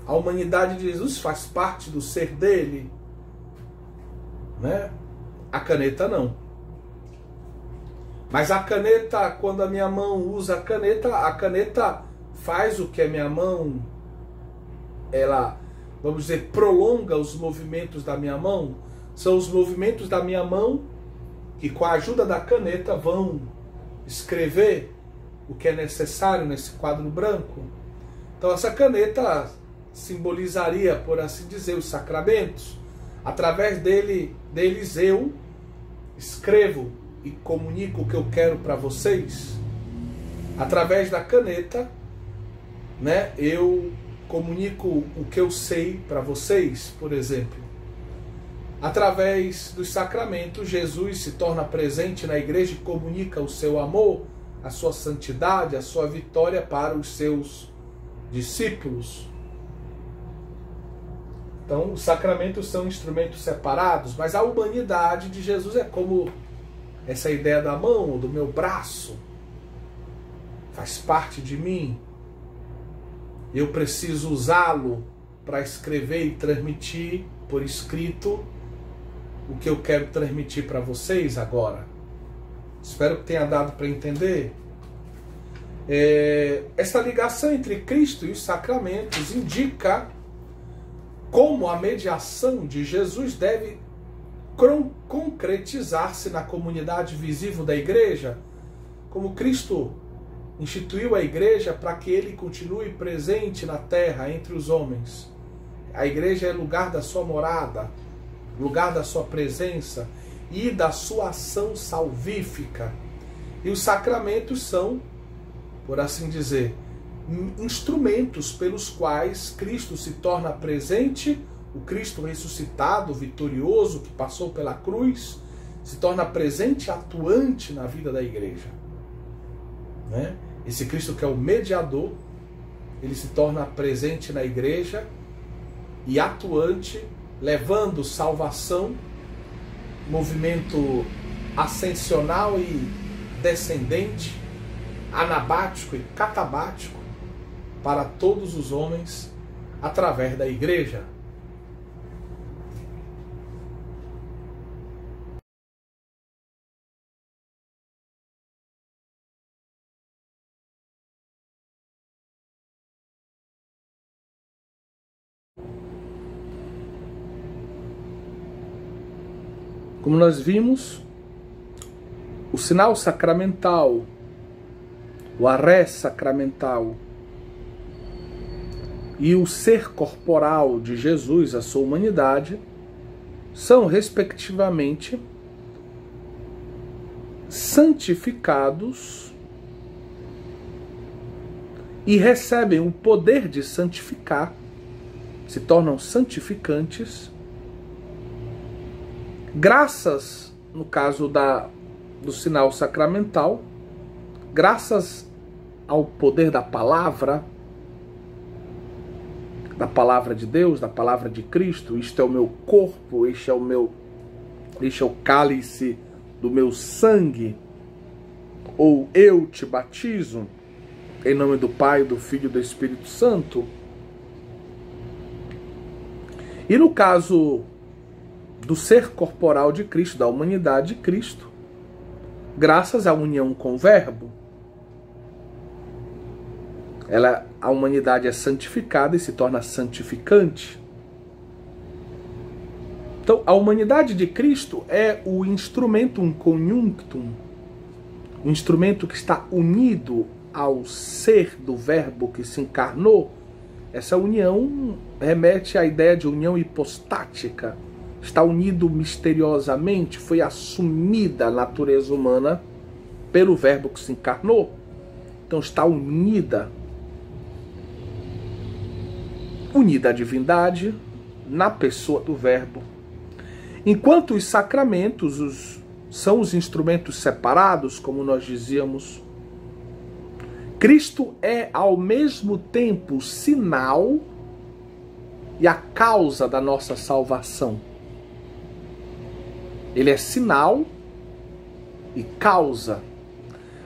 [SPEAKER 1] A humanidade de Jesus faz parte do ser dele, né? A caneta não. Mas a caneta, quando a minha mão usa a caneta faz o que a minha mão, ela, vamos dizer, prolonga os movimentos da minha mão. São os movimentos da minha mão que, com a ajuda da caneta, vão escrever o que é necessário nesse quadro branco. Então essa caneta simbolizaria, por assim dizer, os sacramentos. Através deles eu escrevo e comunico o que eu quero para vocês. Através da caneta, né, eu comunico o que eu sei para vocês, por exemplo. Através dos sacramentos, Jesus se torna presente na igreja e comunica o seu amor, a sua santidade, a sua vitória para os seus discípulos. Então, os sacramentos são instrumentos separados, mas a humanidade de Jesus é como essa ideia da mão ou do meu braço. Faz parte de mim. Eu preciso usá-lo para escrever e transmitir por escrito o que eu quero transmitir para vocês agora. Espero que tenha dado para entender. Essa ligação entre Cristo e os sacramentos indica como a mediação de Jesus deve concretizar-se na comunidade visível da igreja, como Cristo instituiu a igreja para que ele continue presente na terra entre os homens. A igreja é lugar da sua morada, lugar da sua presença e da sua ação salvífica. E os sacramentos são, por assim dizer, instrumentos pelos quais Cristo se torna presente, o Cristo ressuscitado, vitorioso, que passou pela cruz, se torna presente e atuante na vida da igreja. Né? Esse Cristo que é o mediador, ele se torna presente na igreja e atuante, levando salvação, movimento ascensional e descendente, anabático e catabático, para todos os homens através da igreja. Como nós vimos, o sinal sacramental, o arré sacramental e o ser corporal de Jesus, a sua humanidade, são, respectivamente, santificados e recebem o poder de santificar, se tornam santificantes, graças, no caso do sinal sacramental, graças ao poder da palavra de Deus, da palavra de Cristo. Isto é o meu corpo, este é o cálice do meu sangue, ou eu te batizo, em nome do Pai, do Filho e do Espírito Santo. E no caso do ser corporal de Cristo, da humanidade de Cristo, graças à união com o Verbo, a humanidade é santificada e se torna santificante. Então, a humanidade de Cristo é o instrumentum conjunctum, o instrumento que está unido ao ser do Verbo que se encarnou. Essa união remete à ideia de união hipostática. Está unido misteriosamente, foi assumida a natureza humana pelo Verbo que se encarnou. Então está unida à divindade na pessoa do Verbo. Enquanto os sacramentos são os instrumentos separados, como nós dizíamos, Cristo é ao mesmo tempo sinal e a causa da nossa salvação. Ele é sinal e causa.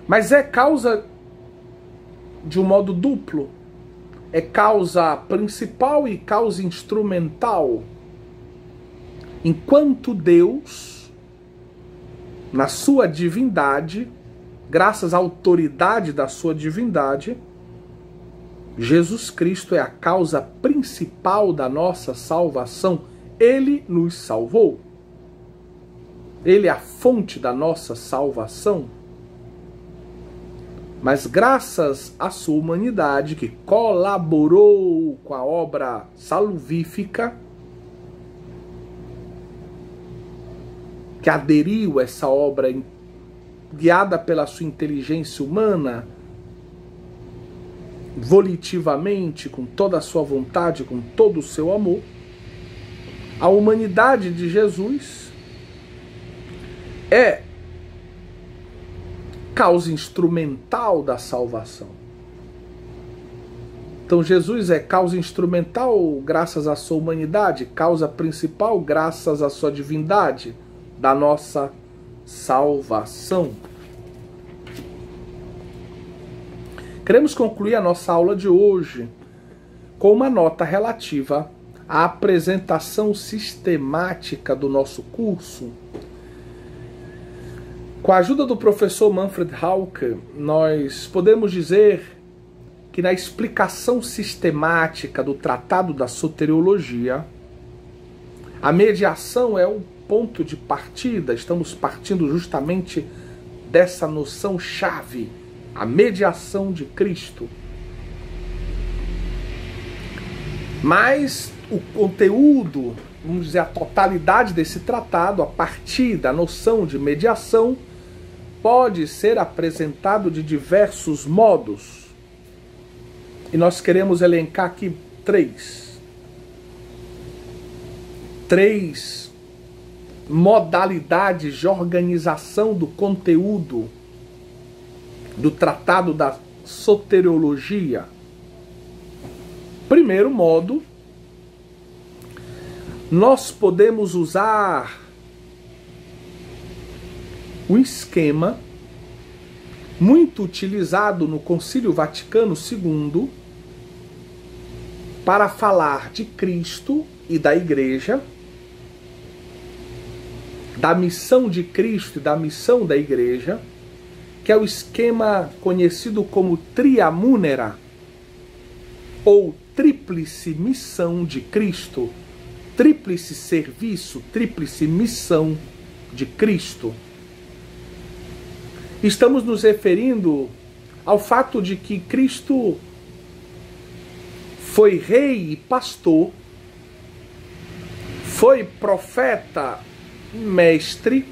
[SPEAKER 1] Mas é causa de um modo duplo. É causa principal e causa instrumental. Enquanto Deus, na sua divindade, graças à autoridade da sua divindade, Jesus Cristo é a causa principal da nossa salvação. Ele nos salvou. Ele é a fonte da nossa salvação. Mas graças à sua humanidade, que colaborou com a obra salvífica, que aderiu a essa obra guiada pela sua inteligência humana, volitivamente, com toda a sua vontade, com todo o seu amor, a humanidade de Jesus é causa instrumental da salvação. Então Jesus é causa instrumental graças à sua humanidade, causa principal graças à sua divindade, da nossa salvação. Queremos concluir a nossa aula de hoje com uma nota relativa à apresentação sistemática do nosso curso. Com a ajuda do professor Manfred Hauke, nós podemos dizer que na explicação sistemática do Tratado da Soteriologia, a mediação é o ponto de partida. Estamos partindo justamente dessa noção-chave, a mediação de Cristo. Mas o conteúdo, vamos dizer, a totalidade desse tratado, a partir da noção de mediação, pode ser apresentado de diversos modos. E nós queremos elencar aqui três modalidades de organização do conteúdo do Tratado da Soteriologia. Primeiro modo, nós podemos usar o esquema muito utilizado no Concílio Vaticano II para falar de Cristo e da Igreja, da missão de Cristo e da missão da Igreja, que é o esquema conhecido como Triamunera, ou tríplice missão de Cristo, tríplice serviço, tríplice missão de Cristo. Estamos nos referindo ao fato de que Cristo foi rei e pastor, foi profeta, mestre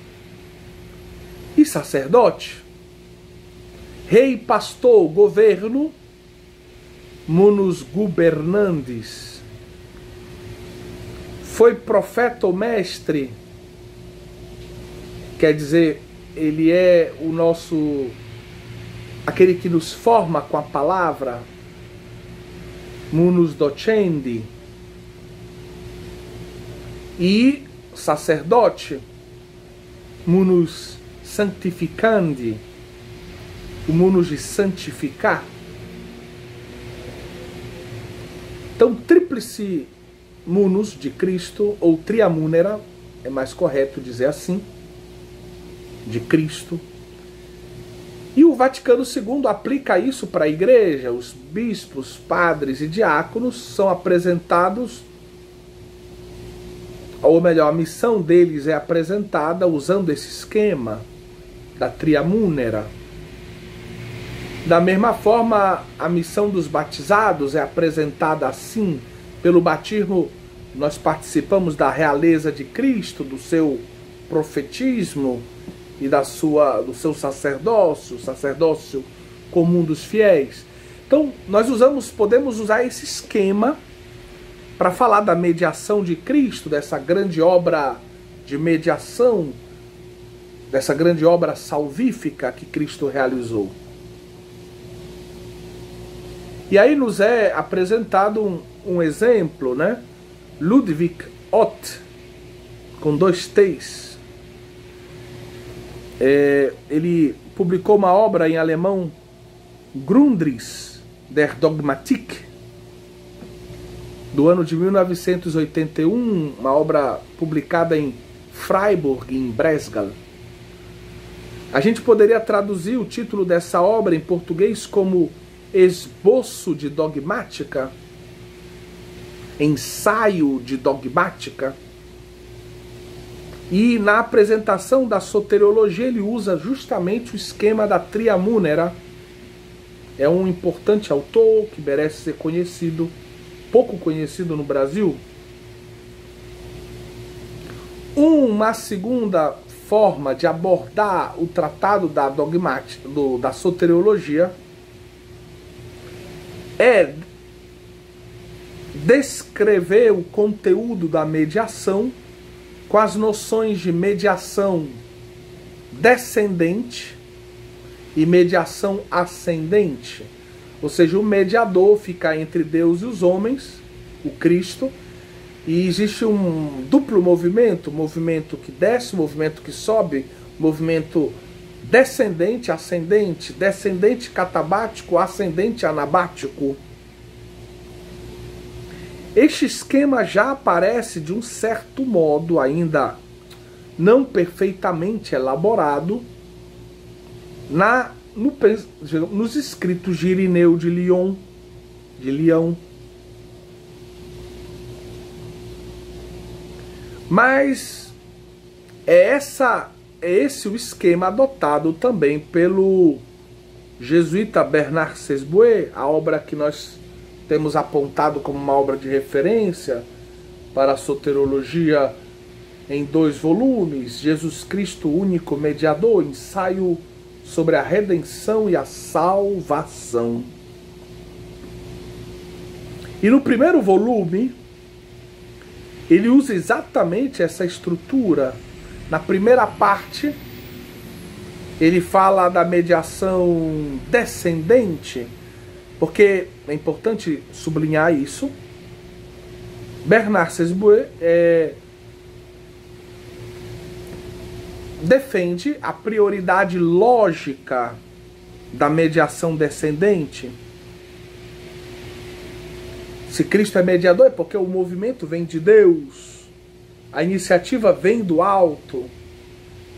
[SPEAKER 1] e sacerdote. Rei, pastor, governo, munus governandis. Foi profeta ou mestre, quer dizer, ele é o nosso, aquele que nos forma com a palavra, munus docendi. E sacerdote, munus sanctificandi, o munus de santificar. Então, tríplice munus de Cristo, ou triamúnera, é mais correto dizer assim, de Cristo. E o Vaticano II aplica isso para a igreja. Os bispos, padres e diáconos são apresentados, ou melhor, a missão deles é apresentada usando esse esquema da triamúnera. Da mesma forma, a missão dos batizados é apresentada assim. Pelo batismo, nós participamos da realeza de Cristo, do seu profetismo e do seu sacerdócio comum dos fiéis. Então, nós podemos usar esse esquema para falar da mediação de Cristo, dessa grande obra de mediação, dessa grande obra salvífica que Cristo realizou. E aí nos é apresentado um exemplo, né? Ludwig Ott, com 2 T's. Ele publicou uma obra em alemão, Grundrisse der Dogmatik, do ano de 1981, uma obra publicada em Freiburg, em Breisgau. A gente poderia traduzir o título dessa obra em português como Esboço de Dogmática, Ensaio de Dogmática. E na apresentação da soteriologia ele usa justamente o esquema da triamúnera. É um importante autor que merece ser conhecido, pouco conhecido no Brasil. Uma segunda forma de abordar o tratado da dogmática, da soteriologia, é descrever o conteúdo da mediação com as noções de mediação descendente e mediação ascendente. Ou seja, o mediador fica entre Deus e os homens, o Cristo, e existe um duplo movimento, movimento que desce, movimento que sobe, movimento descendente, ascendente, descendente catabático, ascendente anabático. Este esquema já aparece de um certo modo, ainda não perfeitamente elaborado, nos escritos de Irineu de Lyon. Mas é esse o esquema adotado também pelo jesuíta Bernard Sesboué, a obra que nós temos apontado como uma obra de referência para a soteriologia em 2 volumes, Jesus Cristo, único mediador, ensaio sobre a redenção e a salvação. E no primeiro volume, ele usa exatamente essa estrutura. Na primeira parte, ele fala da mediação descendente, porque é importante sublinhar isso. Bernard Sesboué defende a prioridade lógica da mediação descendente. Se Cristo é mediador, é porque o movimento vem de Deus, a iniciativa vem do alto,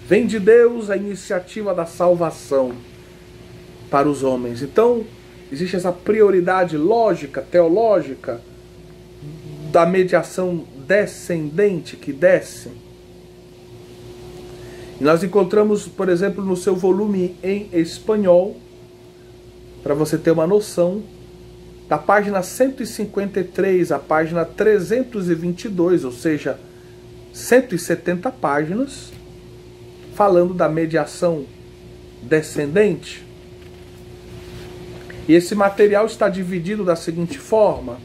[SPEAKER 1] vem de Deus a iniciativa da salvação para os homens. Então, existe essa prioridade lógica, teológica, da mediação descendente que desce. E nós encontramos, por exemplo, no seu volume em espanhol, para você ter uma noção, da página 153 à página 322, ou seja, 170 páginas, falando da mediação descendente. E esse material está dividido da seguinte forma: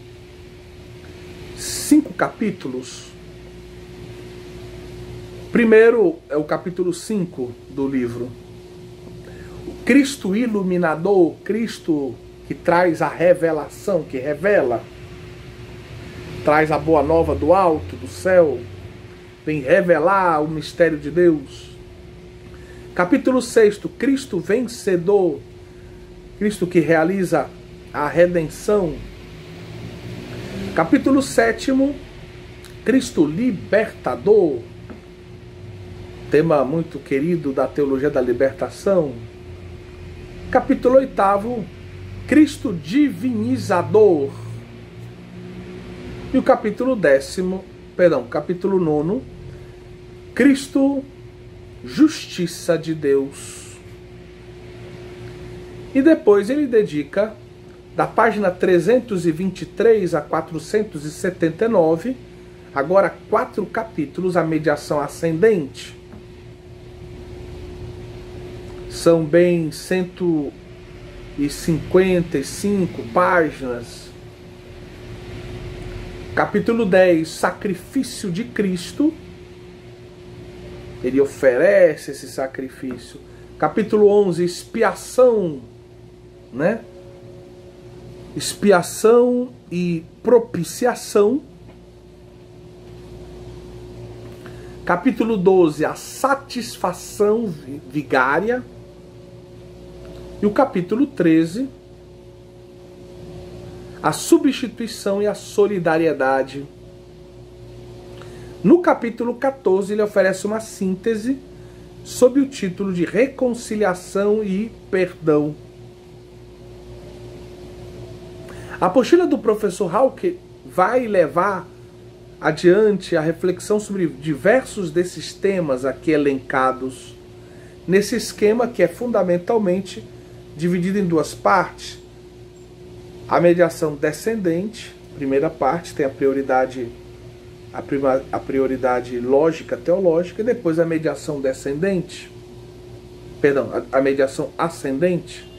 [SPEAKER 1] 5 capítulos. Primeiro é o capítulo 5 do livro. O Cristo iluminador, Cristo que traz a revelação, que revela, traz a boa nova do alto, do céu, vem revelar o mistério de Deus. Capítulo 6, Cristo vencedor, Cristo que realiza a redenção. Capítulo 7, Cristo libertador, tema muito querido da teologia da libertação. Capítulo 8, Cristo divinizador. E o capítulo 9, Cristo justiça de Deus. E depois ele dedica, da página 323 a 479, agora 4 capítulos à mediação ascendente. São bem 155 páginas. Capítulo 10, sacrifício de Cristo. Ele oferece esse sacrifício. Capítulo 11, expiação, né? Expiação e propiciação. Capítulo 12, a satisfação vigária. E o capítulo 13, a substituição e a solidariedade. No capítulo 14, ele oferece uma síntese sob o título de reconciliação e perdão. A apostila do professor Hauck vai levar adiante a reflexão sobre diversos desses temas aqui elencados, nesse esquema que é fundamentalmente dividido em 2 partes. A mediação descendente, primeira parte, tem a prioridade lógica, teológica, e depois a mediação descendente, a mediação ascendente.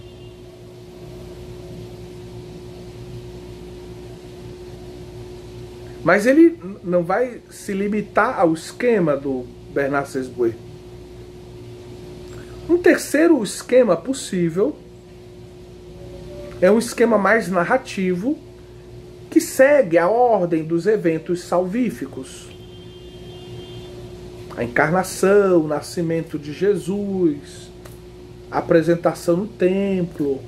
[SPEAKER 1] Mas ele não vai se limitar ao esquema do Bernard Sesboué. Um terceiro esquema possível é um esquema mais narrativo, que segue a ordem dos eventos salvíficos. A encarnação, o nascimento de Jesus, a apresentação no templo,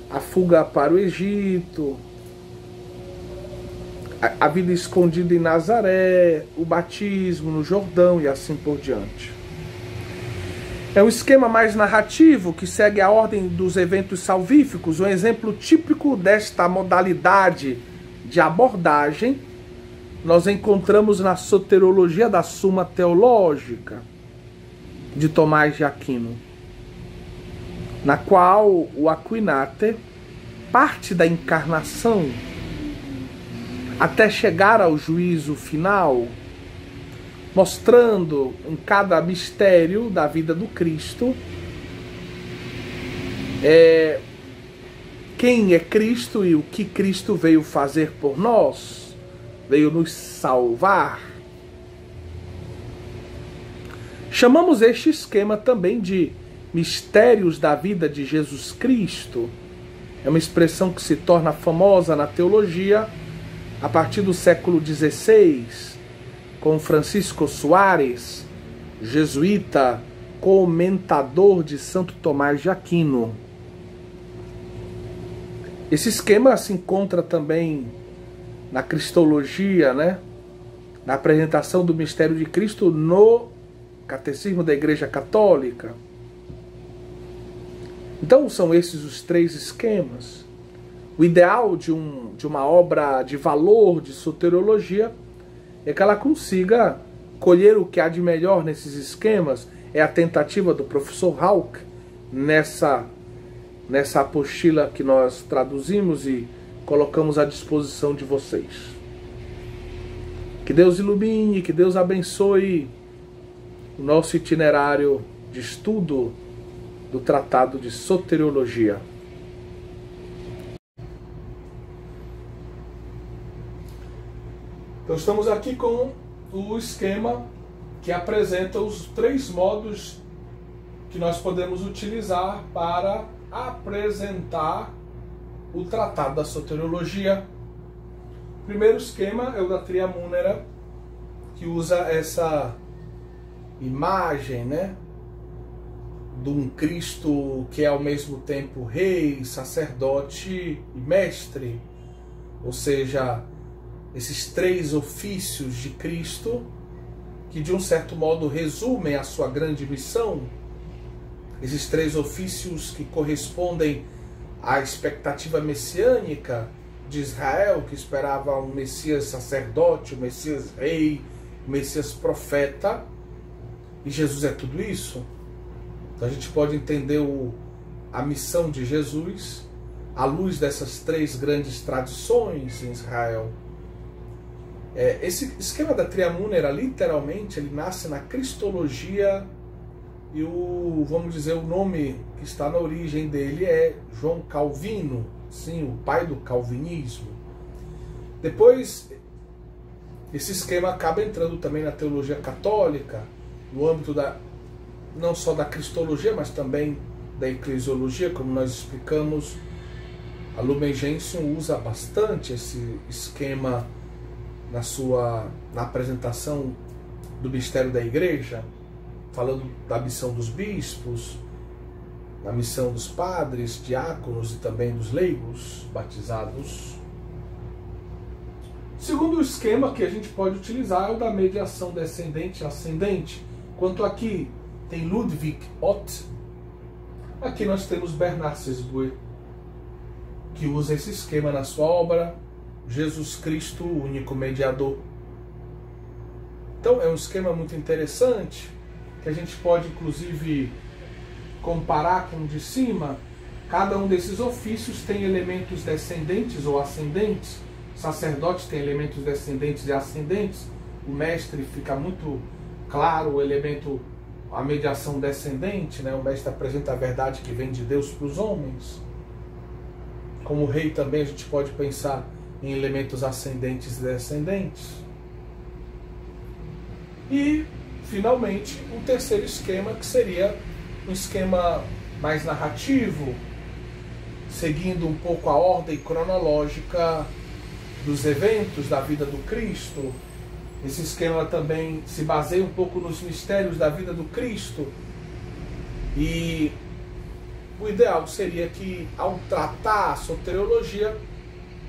[SPEAKER 1] a fuga para o Egito, a vida escondida em Nazaré, o batismo no Jordão e assim por diante. É um esquema mais narrativo que segue a ordem dos eventos salvíficos. Um exemplo típico desta modalidade de abordagem nós encontramos na Soteriologia da Suma Teológica de Tomás de Aquino, na qual o Aquináter parte da encarnação até chegar ao juízo final, mostrando em cada mistério da vida do Cristo quem é Cristo e o que Cristo veio fazer por nós, veio nos salvar. Chamamos este esquema também de mistérios da vida de Jesus Cristo. É uma expressão que se torna famosa na teologia a partir do século XVI, com Francisco Soares, jesuíta, comentador de Santo Tomás de Aquino. Esse esquema se encontra também na cristologia, né? Na apresentação do mistério de Cristo no Catecismo da Igreja Católica. Então são esses os 3 esquemas. O ideal de uma obra de valor de soteriologia é que ela consiga colher o que há de melhor nesses esquemas, é a tentativa do professor Hauck nessa apostila que nós traduzimos e colocamos à disposição de vocês. Que Deus ilumine, que Deus abençoe o nosso itinerário de estudo do Tratado de Soteriologia. Então estamos aqui com o esquema que apresenta os 3 modos que nós podemos utilizar para apresentar o Tratado da Soteriologia. O primeiro esquema é o da Triamúnera, que usa essa imagem, né, de um Cristo que é ao mesmo tempo rei, sacerdote e mestre, ou seja, esses 3 ofícios de Cristo que de um certo modo resumem a sua grande missão, esses 3 ofícios que correspondem à expectativa messiânica de Israel, que esperava um Messias sacerdote, um Messias rei, um Messias profeta, e Jesus é tudo isso. Então a gente pode entender a missão de Jesus à luz dessas 3 grandes tradições em Israel. Esse esquema da Triamúnera, literalmente, ele nasce na Cristologia e vamos dizer, o nome que está na origem dele é João Calvino, sim, o pai do calvinismo. Depois, esse esquema acaba entrando também na teologia católica, no âmbito não só da cristologia, mas também da eclesiologia, como nós explicamos. A Lumen Gentium usa bastante esse esquema na apresentação do mistério da igreja, falando da missão dos bispos, da missão dos padres, diáconos e também dos leigos batizados. Segundo esquema que a gente pode utilizar é o da mediação descendente e ascendente. Quanto aqui tem Ludwig Ott, aqui nós temos Bernard Sesbue, que usa esse esquema na sua obra Jesus Cristo, o único mediador. Então é um esquema muito interessante, que a gente pode inclusive comparar com o de cima. Cada um desses ofícios tem elementos descendentes ou ascendentes. O sacerdote tem elementos descendentes e ascendentes. O mestre fica muito claro o elemento, a mediação descendente, né? O mestre apresenta a verdade que vem de Deus para os homens. Como rei também a gente pode pensar em elementos ascendentes e descendentes. E, finalmente, o terceiro esquema, que seria um esquema mais narrativo, seguindo um pouco a ordem cronológica dos eventos da vida do Cristo. Esse esquema também se baseia um pouco nos mistérios da vida do Cristo. E o ideal seria que, ao tratar a soteriologia,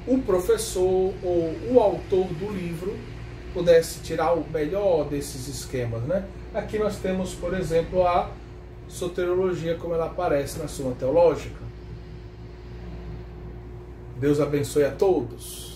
[SPEAKER 1] o professor ou o autor do livro pudesse tirar o melhor desses esquemas, né? Aqui nós temos, por exemplo, a soteriologia como ela aparece na Suma Teológica. Deus abençoe a todos.